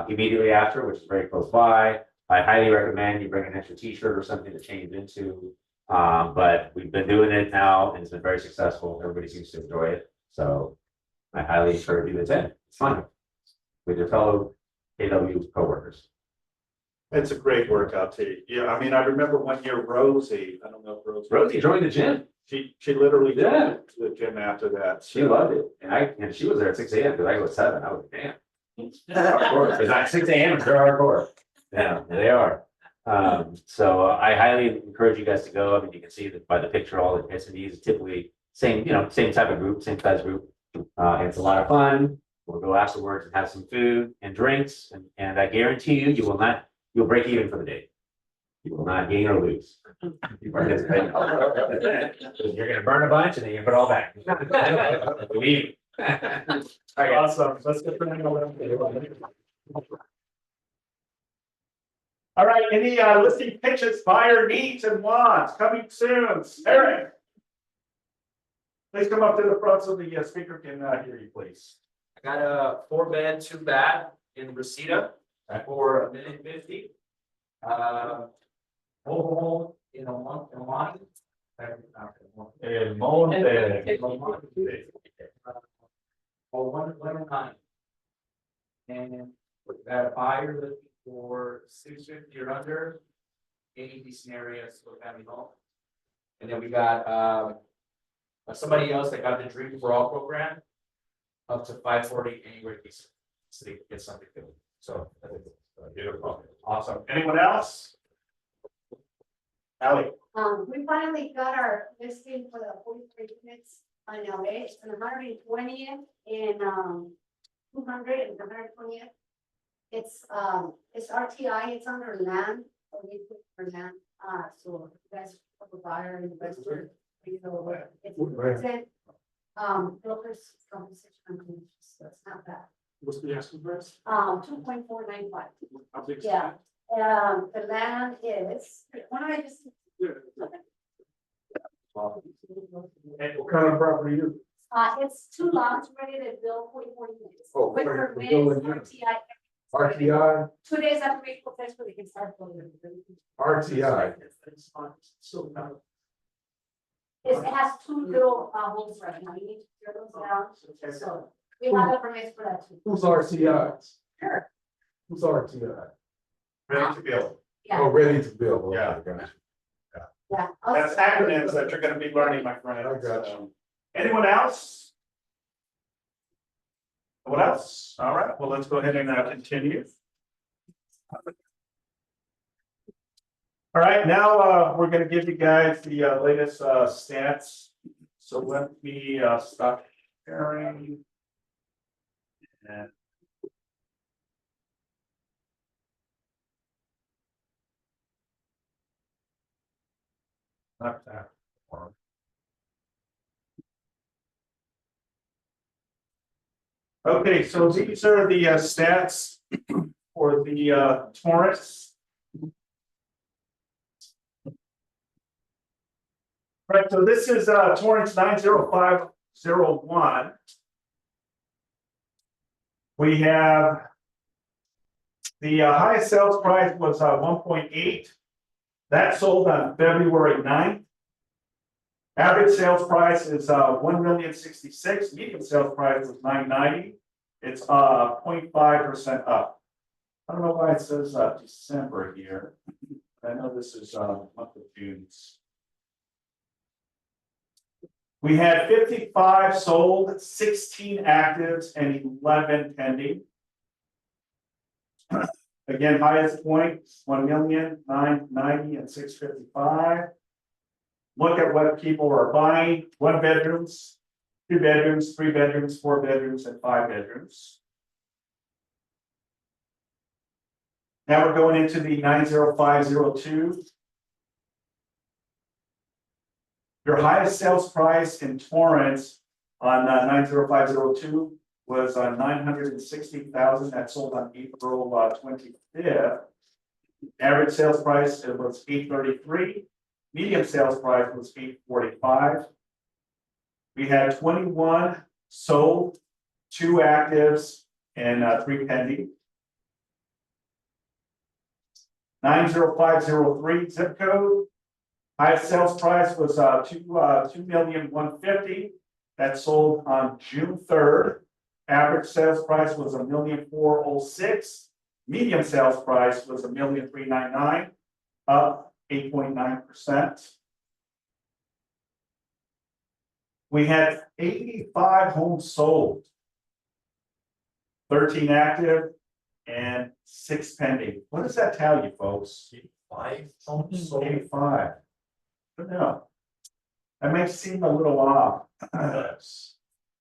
immediately after, which is very close by. I highly recommend you bring an extra t-shirt or something to change into. But we've been doing it now and it's been very successful. Everybody seems to enjoy it. So I highly encourage you to attend. It's fun with your fellow KW coworkers. It's a great workout too. Yeah, I mean, I remember one year Rosie, I don't know if Rosie joined the gym. She literally Yeah. joined the gym after that. She loved it. And she was there at 6 a.m. because I go at 7. I was like, damn. Hardcore. It's not 6 a.m. They're hardcore. Yeah, they are. So I highly encourage you guys to go. I mean, you can see that by the picture, all the S&Ds typically same type of group, same size group. And it's a lot of fun. We'll go afterwards and have some food and drinks. And I guarantee you'll break even for the day. You will not gain or lose. You're gonna burn a bunch and then you put it all back. Believe me. Okay, awesome. Let's get the next one. All right, any listing pitches, fire needs and wants coming soon. Eric. Please come up to the front so the speaker can hear you, please. I got a 4-bed, 2-bath in Reseda for $1,050,000. Whole in a month and one. For 129. And we got a buyer looking for 650 or under. Any decent areas for family home. And then we got somebody else that got the Dream for All program. Up to 540 anywhere decent. So they can get something good. So Beautiful. Awesome. Anyone else? Allie. We finally got our listing for the 43 units on LA. It's on 120th and 200 and 120th. It's RTI, it's under land, or we put for land, so that's for the buyer and investor, you know, it's present. Brokers compensation, so it's not bad. What's the asking price? 2.495. How big is Yeah. that? The land is, why don't I just? Yeah. And what kind of property is? It's 2 lots ready to build 40 minutes. Oh, With for permits, building units. RTI, 2 days after we put this, we can start building. RTI. So now. It has 2 little holes right now, you need to tear those down, so we have the permits for that too. Who's RTI? Sure. Who's RTI? Ready to build. Yeah. Oh, ready to build. Okay, Yeah. gotcha. Yeah. That's acronyms that you're gonna be learning, my friend. I got you. Anyone else? What else? All right, well, let's go ahead and continue. All right, now we're gonna give you guys the latest stats. So let me stop sharing. And not that one. Okay, so these are the stats for the Taurus. Right, so this is Torrance 90501. We have the highest sales price was 1.8. That sold on February 9th. Average sales price is 1,066,000. Median sales price was 990. It's 0.5% up. I don't know why it says December here. I know this is month of June. We had 55 sold, 16 actives, and 11 pending. Again, highest point, 1,990,000 and 655. Look at what people are buying: 1 bedrooms, 2 bedrooms, 3 bedrooms, 4 bedrooms, and 5 bedrooms. Now we're going into the 90502. Your highest sales price in Torrance on 90502 was 960,000. That sold on April 25th. Average sales price was 833. Median sales price was 845. We had 21 sold, 2 actives, and 3 pending. 90503 zip code. Highest sales price was 2,150,000. That sold on June 3rd. Average sales price was 1,406,000. Median sales price was 1,399,000, up 8.9%. We had 85 homes sold, 13 active, and 6 pending. What does that tell you, folks? 5 homes sold. 85. I don't know. That may seem a little off.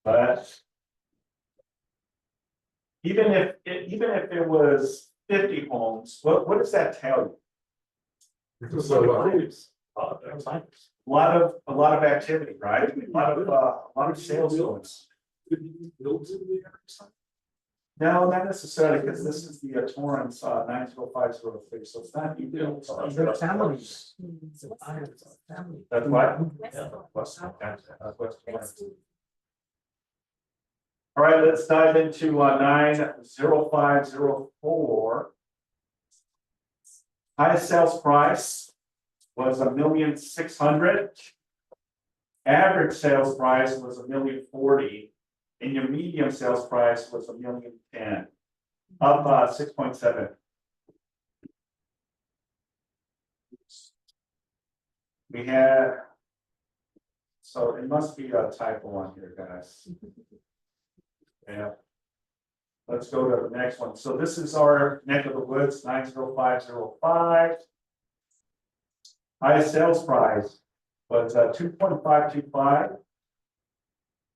But even if it was 50 homes, what does that tell you? It's a lot. A lot of activity, right? A lot of sales votes. Builds in the area. No, not necessarily, because this is the Torrance 90503, so it's not new builds. They're families. That's why. Yeah. All right, let's dive into 90504. Highest sales price was 1,600,000. Average sales price was 1,040,000, and your medium sales price was 1,010,000, up 6.7. We had, so it must be a typo on here, guys. Yeah. Let's go to the next one. So this is our neck of the woods, 90505. Highest sales price was 2.525.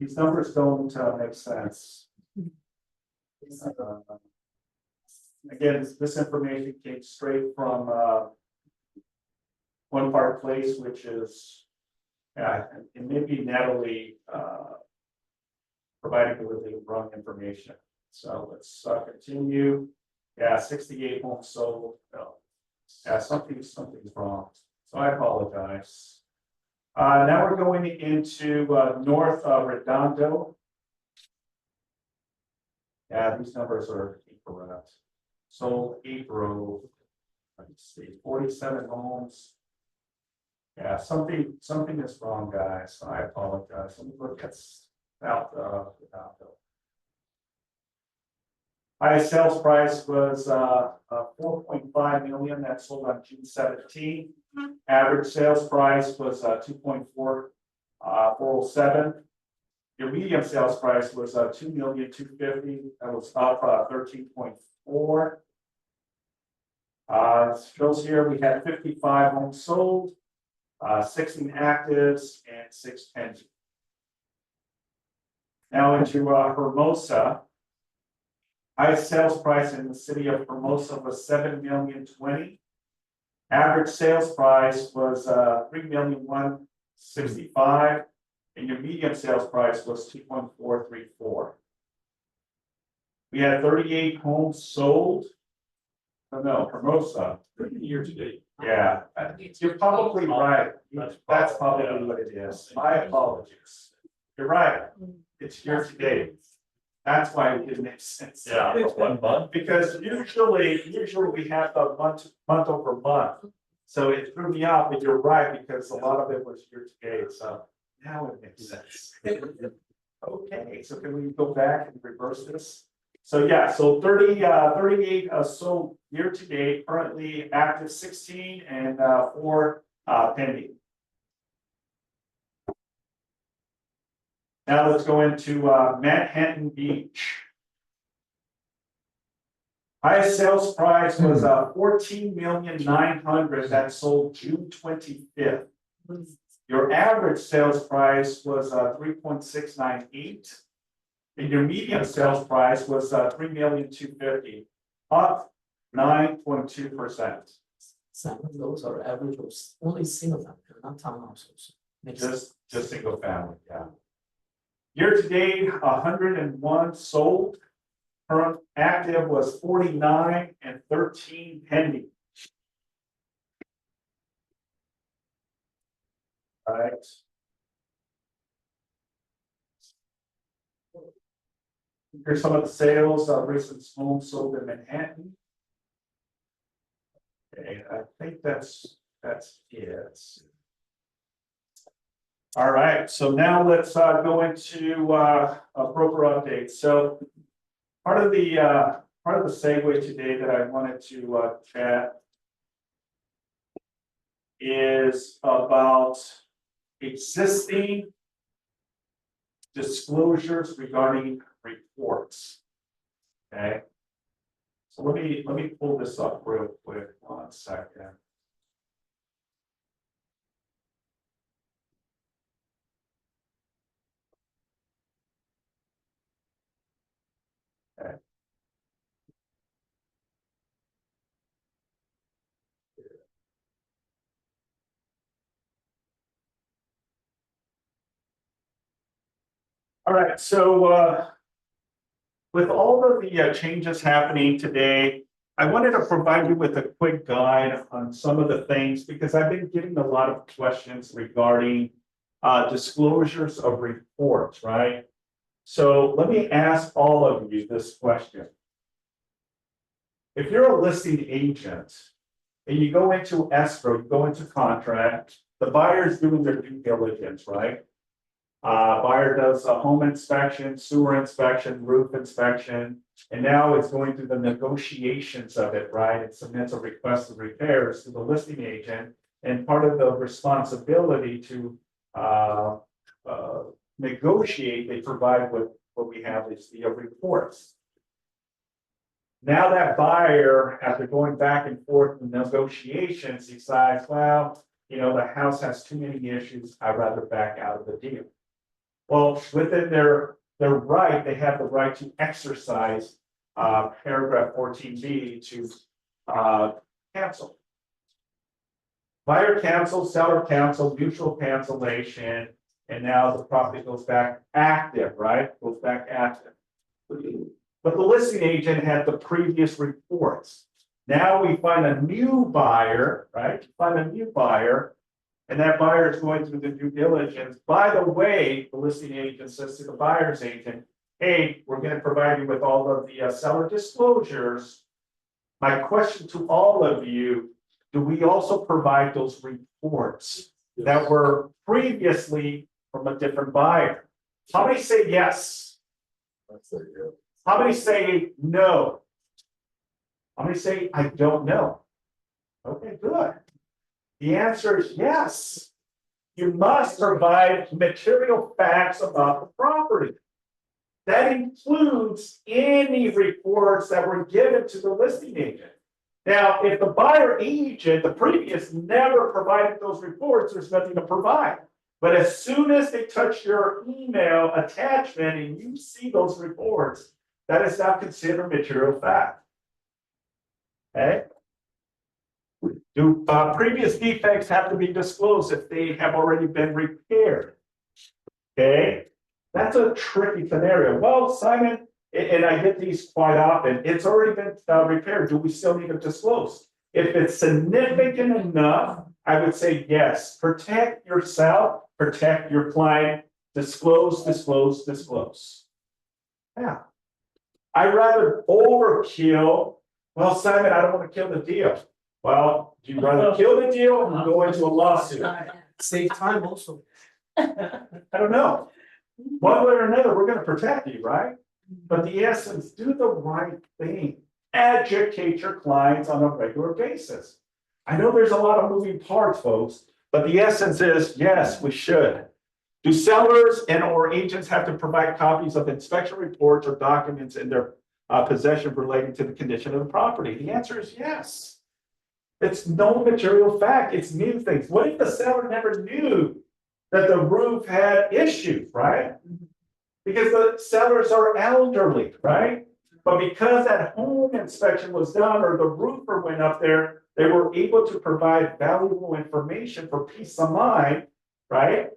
These numbers don't make sense. again, this information came straight from, One Park Place, which is, and maybe Natalie, providing me with the wrong information. So let's continue. Yeah, 68 homes sold. No. Yeah, something's wrong. So I apologize. Now we're going into North Redondo. Yeah, these numbers are incorrect. Sold April, let's see, 47 homes. Yeah, something is wrong, guys. I apologize. Let me look at South Redondo. Highest sales price was 4.5 million. That sold on June 17. Average sales price was 2.407. Your medium sales price was 2,250,000. That was up 13.4. Shows here we had 55 homes sold, 16 actives, and 6 pending. Now into Hermosa. Highest sales price in the city of Hermosa was 7,020,000. Average sales price was 3,165,000, and your medium sales price was 2.434. We had 38 homes sold. Oh, no, Hermosa. Year to date. Yeah, you're probably right. That's probably what it is. My apologies. You're right. It's year to date. That's why it didn't make sense. Yeah, for 1 month. Because usually we have the month over month. So it threw me off, but you're right, because a lot of it was year to date, so now it makes sense. Okay, so can we go back and reverse this? So yeah, so 38 sold year to date, currently active 16 and 4 pending. Now let's go into Manhattan Beach. Highest sales price was 14,900,000. That sold June 25th. Your average sales price was 3.698, and your median sales price was 3,250,000, up 9.2%. Some of those are averages, only single family, not townhouses. Just single family, yeah. Year to date, 101 sold. Current active was 49 and 13 pending. All right. Here's some of the sales of recent homes sold in Manhattan. Okay, I think that's it. All right, so now let's go into a broker update. So part of the segue today that I wanted to chat is about existing disclosures regarding reports. Okay, so let me pull this up real quick. 1 second. Okay. All right, so with all of the changes happening today, I wanted to provide you with a quick guide on some of the things because I've been getting a lot of questions regarding disclosures of reports, right? So let me ask all of you this question. If you're a listing agent and you go into escrow, you go into contract, the buyer's doing their due diligence, right? Buyer does a home inspection, sewer inspection, roof inspection, and now it's going through the negotiations of it, right? It submits a request of repairs to the listing agent, and part of the responsibility to negotiate, they provide what we have is the reports. Now that buyer, after going back and forth in negotiations, decides, well, the house has too many issues, I'd rather back out of the deal. Well, within their right, they have the right to exercise paragraph 14B to, cancel. Buyer cancel, seller cancel, mutual cancellation, and now the property goes back active, right? Goes back active. But the listing agent had the previous reports. Now we find a new buyer, right? Find a new buyer, and that buyer is going through the due diligence. By the way, the listing agent says to the buyer's agent, hey, we're going to provide you with all of the seller disclosures. My question to all of you, do we also provide those reports that were previously from a different buyer? How many say yes? How many say no? How many say I don't know? Okay, good. The answer is yes. You must provide material facts about the property. That includes any reports that were given to the listing agent. Now, if the buyer agent, the previous, never provided those reports, there's nothing to provide. But as soon as they touch your email attachment and you see those reports, that is now considered material fact. Okay? Do previous defects have to be disclosed if they have already been repaired? Okay? That's a tricky scenario. Well, Simon, and I get these quite often, it's already been repaired. Do we still need to disclose? If it's significant enough, I would say yes. Protect yourself, protect your client, disclose, disclose, disclose. Yeah. I'd rather overkill. Well, Simon, I don't want to kill the deal. Well, do you rather kill the deal or go into a lawsuit? Save time also. I don't know. One way or another, we're going to protect you, right? But the essence, do the right thing. Educate your clients on a regular basis. I know there's a lot of moving parts, folks, but the essence is, yes, we should. Do sellers and or agents have to provide copies of inspection reports or documents in their possession relating to the condition of the property? The answer is yes. It's no material fact. It's new things. What if the seller never knew that the roof had issues, right? Because the sellers are elderly, right? But because that home inspection was done or the roofer went up there, they were able to provide valuable information for peace of mind, right?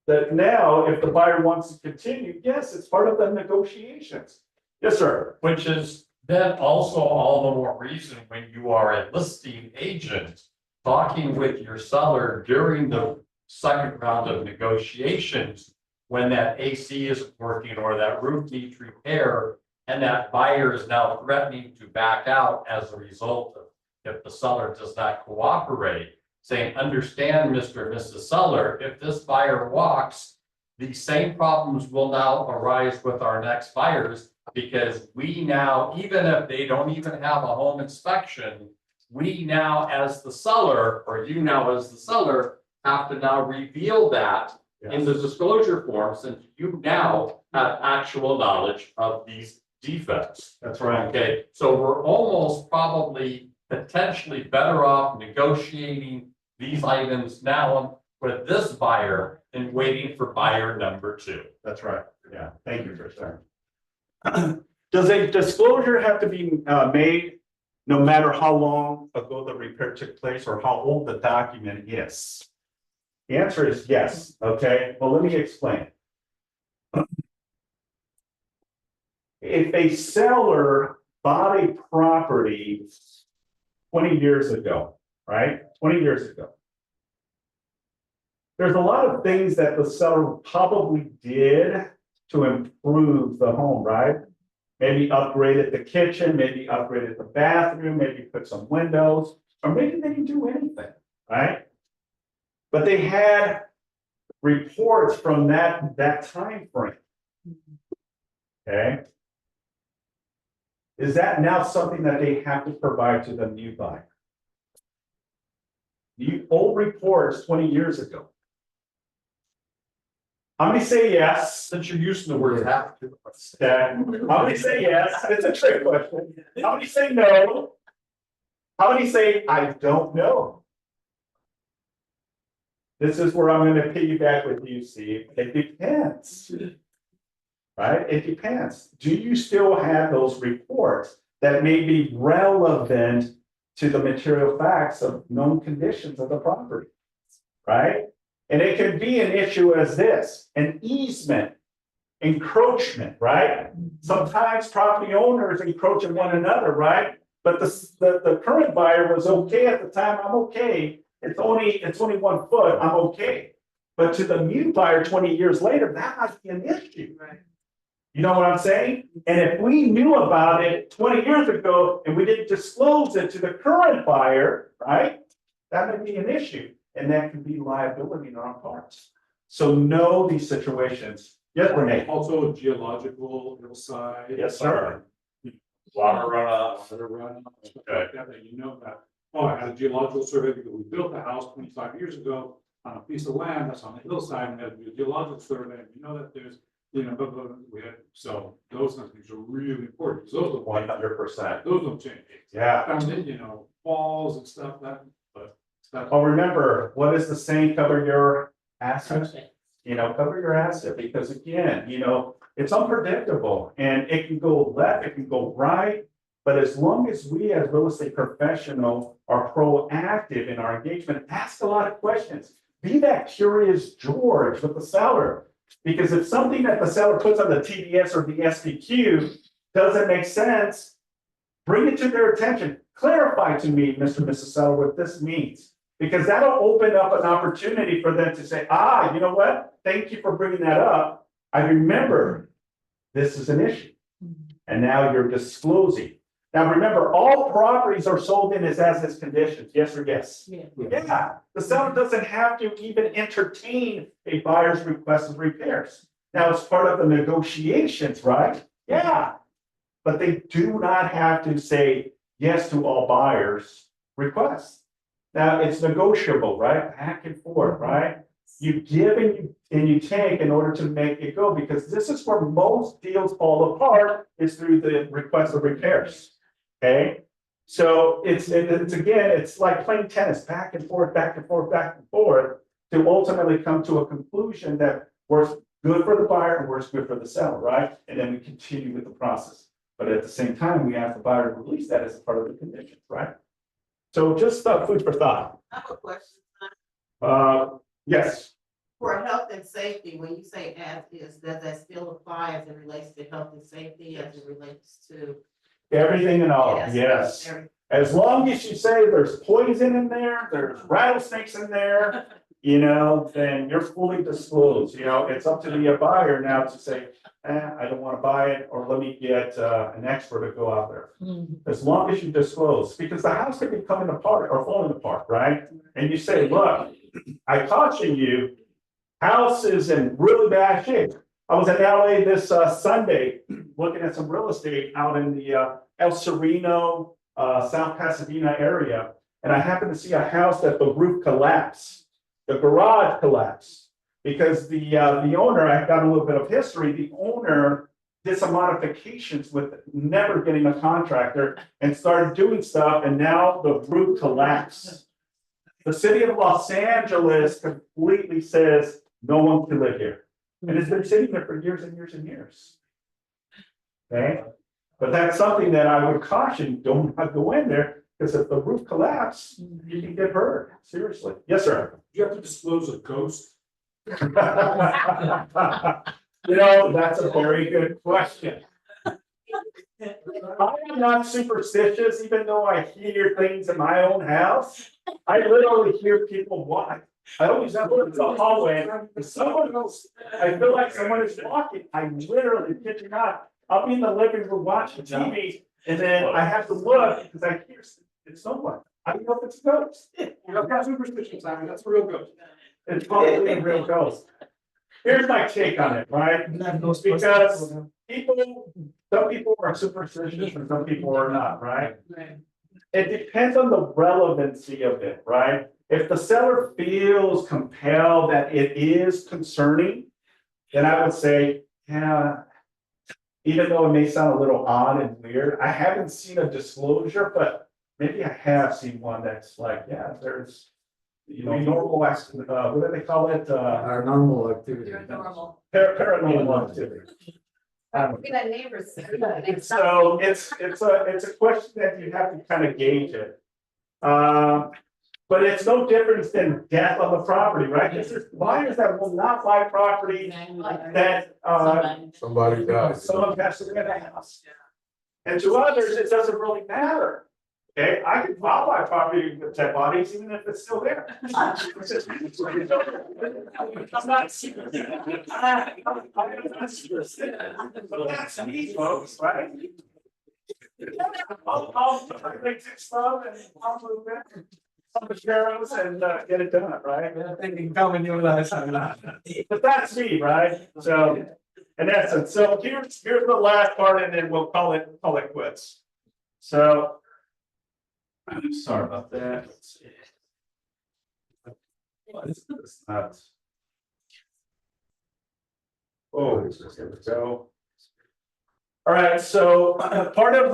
That now, if the buyer wants to continue, yes, it's part of the negotiations. Yes, sir. Which is then also all the more reason when you are a listing agent, talking with your seller during the second round of negotiations, when that AC isn't working or that roof needs repair, and that buyer is now threatening to back out as a result of if the seller does not cooperate, saying, understand, Mr. and Mrs. Seller, if this buyer walks, the same problems will now arise with our next buyers, because we now, even if they don't even have a home inspection, we now as the seller, or you now as the seller, have to now reveal that in the disclosure form, since you now have actual knowledge of these defects. That's right. Okay, so we're almost probably potentially better off negotiating these items now with this buyer than waiting for buyer number 2. That's right. Yeah. Thank you for sharing. Does a disclosure have to be made no matter how long ago the repair took place or how old the document is? The answer is yes. Okay. Well, let me explain. If a seller bought a property 20 years ago, right? 20 years ago. There's a lot of things that the seller probably did to improve the home, right? Maybe upgraded the kitchen, maybe upgraded the bathroom, maybe put some windows, or maybe they didn't do anything, right? But they had reports from that time frame. Okay. Is that now something that they have to provide to the new buyer? The old reports 20 years ago. How many say yes? Since you're using the word have to. Okay. How many say yes? It's a trick question. How many say no? How many say I don't know? This is where I'm going to piggyback with you, Steve. It depends. right? It depends. Do you still have those reports that may be relevant to the material facts of known conditions of the property? Right? And it can be an issue as this, an easement, encroachment, right? Sometimes property owners encroach on one another, right? But the current buyer was okay at the time, I'm okay. It's only 1 foot, I'm okay. But to the new buyer 20 years later, that might be an issue. Right. You know what I'm saying? And if we knew about it 20 years ago and we didn't disclose it to the current buyer, right? That would be an issue, and that could be liability on our parts. So know these situations. Yes, Renee? Also geological hillside. Yes, sir. Water runoff. Water runoff, stuff like that, you know that. Oh, I had a geological survey because we built the house 25 years ago on a piece of land that's on the hillside, and we had to do a geological survey, and you know that there's, you know, we had, so those kind of things are really important, because those don't change. 100%. Those don't change. Yeah. Found it, you know, falls and stuff that, but. Oh, remember, what is the saying? Cover your asset. You know, cover your asset, because again, you know, it's unpredictable and it can go left, it can go right. But as long as we as real estate professionals are proactive in our engagement, ask a lot of questions. Be that curious George with the seller. Because if something that the seller puts on the TDS or the SDQ doesn't make sense, bring it to their attention. Clarify to me, Mr. and Mrs. Seller, what this means. Because that'll open up an opportunity for them to say, you know what? Thank you for bringing that up. I remember this is an issue. And now you're disclosing. Now, remember, all properties are sold in as is conditions. Yes or yes? Yeah. The seller doesn't have to even entertain a buyer's request of repairs. Now, it's part of the negotiations, right? Yeah. But they do not have to say yes to all buyers' requests. Now, it's negotiable, right? Back and forth, right? You give and you take in order to make it go, because this is where most deals fall apart, is through the request of repairs. Okay? So it's again, it's like playing tennis, back and forth, back and forth, back and forth, to ultimately come to a conclusion that works good for the buyer and works good for the seller, right? And then we continue with the process. But at the same time, we ask the buyer to release that as a part of the conditions, right? So just food for thought. I have a question. Yes. For health and safety, when you say as is, does that still apply as it relates to health and safety, as it relates to? Everything and all, yes. Everything. As long as you say there's poison in there, there's rattlesnakes in there, you know, then you're fully disclosed. You know, it's up to the buyer now to say, I don't want to buy it, or let me get an expert to go out there. As long as you disclose, because the house could be coming apart or falling apart, right? And you say, look, I caution you, house is in really bad shape. I was in LA this Sunday looking at some real estate out in the El Sereno, South Pasadena area. And I happened to see a house that the roof collapsed, the garage collapsed. Because the owner, I've got a little bit of history, the owner did some modifications with never getting a contractor and started doing stuff, and now the roof collapsed. The city of Los Angeles completely says no one can live here. And it's been sitting there for years and years and years. Okay? But that's something that I would caution, don't go in there, because if the roof collapses, you can get hurt, seriously. Yes, sir. You have to disclose a ghost. You know, that's a very good question. I'm not superstitious, even though I hear things in my own house. I literally hear people walk. I always have to the hallway, and someone else, I feel like someone is walking. I literally kid you not. I'll be in the living room watching TV, and then I have to look because I hear it's someone. I don't know if it's a ghost. You know, that's superstition, Simon, that's a real ghost. It's probably a real ghost. Here's my take on it, right? Because some people are superstitious and some people are not, right? It depends on the relevancy of it, right? If the seller feels compelled that it is concerning, then I would say, yeah, even though it may sound a little odd and weird, I haven't seen a disclosure, but maybe I have seen one that's like, yeah, there's, you know, normal accident, what do they call it? Our normal activity. Normal. Paranormal activity. We got neighbors. So it's a question that you have to kind of gauge it. But it's no different than death on the property, right? Because there's buyers that will not buy property that, Somebody dies. someone passes away in the house. And to others, it doesn't really matter. Okay, I'll buy property with dead bodies, even if it's still there. I'm not serious. So that's me, folks, right? I'll make six love and I'll move it. Some sparrows and get it done, right? Thinking coming your last time. But that's me, right? So, in essence, so here's the last part, and then we'll call it quits. So, I'm sorry about that. Let's see. What is this? Oh, here we go. All right, so part of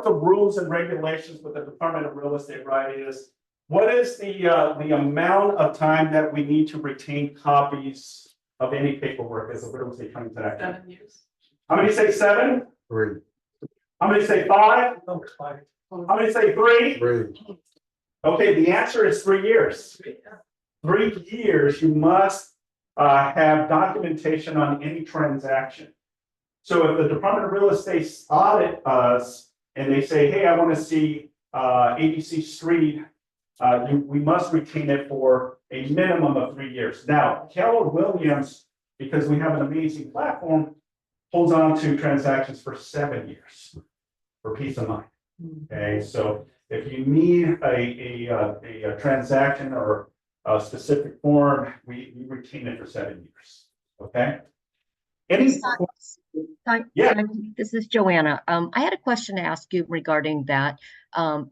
the rules and regulations with the Department of Real Estate, right, is what is the amount of time that we need to retain copies of any paperwork as a real estate transaction? 7 years. How many say 7? 3. How many say 5? How many say 3? 3. Okay, the answer is 3 years. 3 years, you must have documentation on any transaction. So if the Department of Real Estate audit us and they say, hey, I want to see ABC Street, we must retain it for a minimum of 3 years. Now, Keller Williams, because we have an amazing platform, holds on to transactions for 7 years for peace of mind. Okay, so if you need a transaction or a specific form, we retain it for 7 years. Okay. Any? Hi, Yeah. this is Joanna. I had a question to ask you regarding that.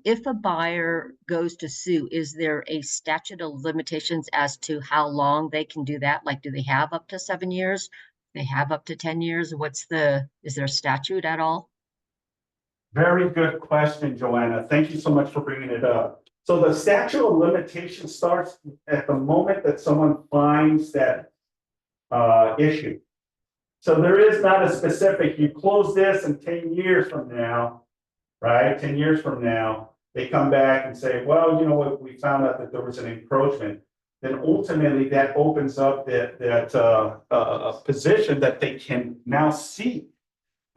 If a buyer goes to sue, is there a statute of limitations as to how long they can do that? Like, do they have up to 7 years? They have up to 10 years? Is there a statute at all? Very good question, Joanna. Thank you so much for bringing it up. So the statute of limitations starts at the moment that someone finds that issue. So there is not a specific, you close this in 10 years from now, right? 10 years from now, they come back and say, well, you know what, we found out that there was an encroachment. Then ultimately that opens up that position that they can now see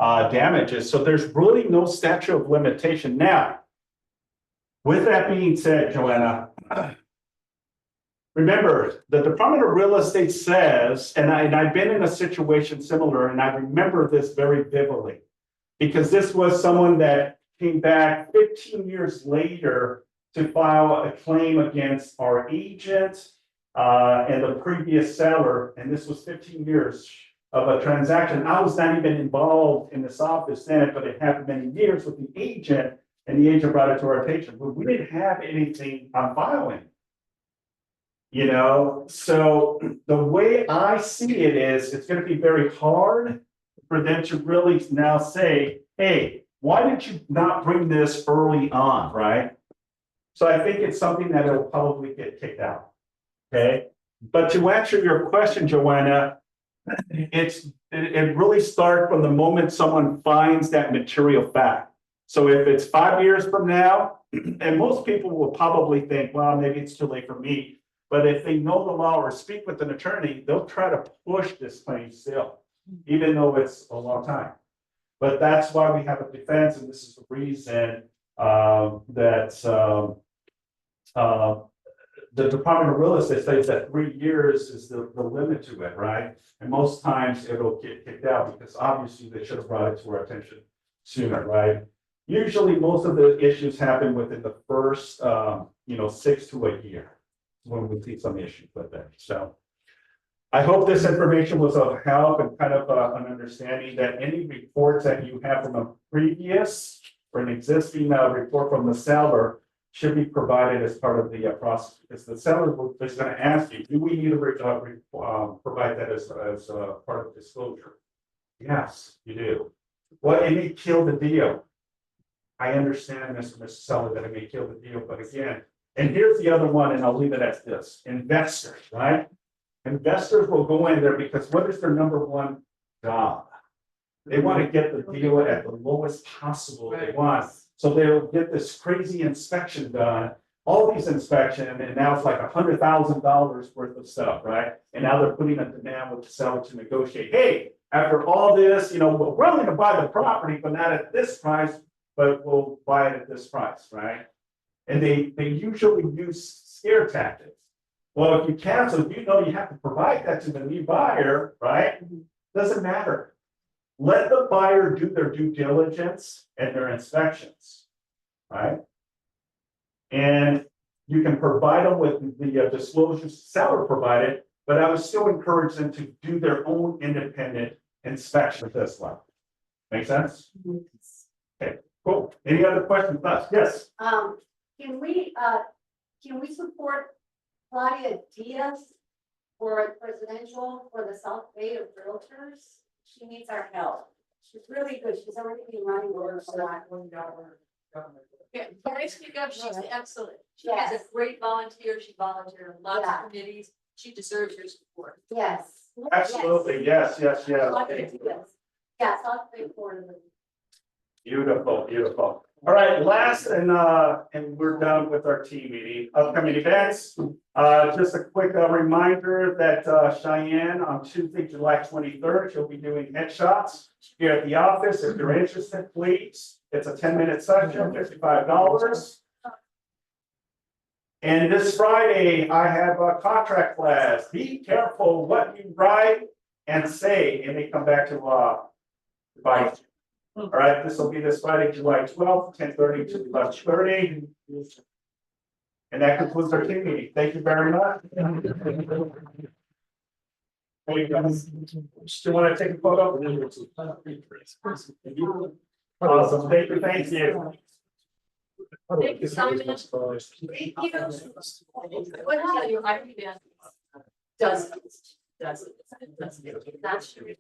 damages. So there's really no statute of limitation. Now, with that being said, Joanna, remember, the Department of Real Estate says, and I've been in a situation similar, and I remember this very vividly, because this was someone that came back 15 years later to file a claim against our agent and the previous seller, and this was 15 years of a transaction. I was not even involved in this office then, but it happened many years with the agent, and the agent brought it to our attention. But we didn't have anything on filing. You know, so the way I see it is, it's going to be very hard for them to really now say, hey, why did you not bring this early on, right? So I think it's something that will probably get kicked out. Okay. But to answer your question, Joanna, it really starts from the moment someone finds that material fact. So if it's 5 years from now, and most people will probably think, well, maybe it's too late for me. But if they know the law or speak with an attorney, they'll try to push this claim still, even though it's a long time. But that's why we have a defense, and this is the reason that the Department of Real Estate says that 3 years is the limit to it, right? And most times it'll get kicked out because obviously they should have brought it to our attention sooner, right? Usually most of the issues happen within the first 6 to a year when we see some issues with that. So I hope this information was of help and kind of an understanding that any reports that you have from a previous or an existing report from the seller should be provided as part of the process, because the seller is going to ask you, do we need to provide that as part of disclosure? Yes, you do. Well, it may kill the deal. I understand, Mr. Seller, that it may kill the deal, but again, and here's the other one, and I'll leave it as this: investors, right? Investors will go in there because what is their number one job? They want to get the deal at the lowest possible they want. So they'll get this crazy inspection done, all these inspections, and now it's like $100,000 worth of stuff, right? And now they're putting a demand with the seller to negotiate, hey, after all this, you know, we're willing to buy the property, but not at this price, but we'll buy it at this price, right? And they usually use scare tactics. Well, if you cancel, you know you have to provide that to the new buyer, right? Doesn't matter. Let the buyer do their due diligence and their inspections, right? And you can provide them with the disclosures seller provided, but I would still encourage them to do their own independent inspection as well. Make sense? Okay, cool. Any other questions? Yes. Can we support Claudia Diaz for presidential for the South Bay of Realtors? She needs our help. She's really good. She's already been running orders for that $1. Yeah, can I speak up? She's excellent. She Yes. is a great volunteer. She volunteered in lots Yeah. of committees. She deserves your support. Yes. Absolutely. Yes. Claudia Diaz. Yeah, South Bay Florida. Beautiful, beautiful. All right, last and we're done with our team meeting, upcoming events. Just a quick reminder that Cheyenne on Tuesday, July 23rd, she'll be doing headshots here at the office. If you're interested, please. It's a 10-minute session, $55. And this Friday, I have a contract class. Be careful what you write and say, and they come back to bite. All right, this will be this Friday, July 12th, 10:30 to 11:30. And that concludes our team meeting. Thank you very much. Hey, guys, still want to take a photo? Awesome, thank you. Thank you, Simon. Thank you. What tell you, I read it. Dozens. That's true.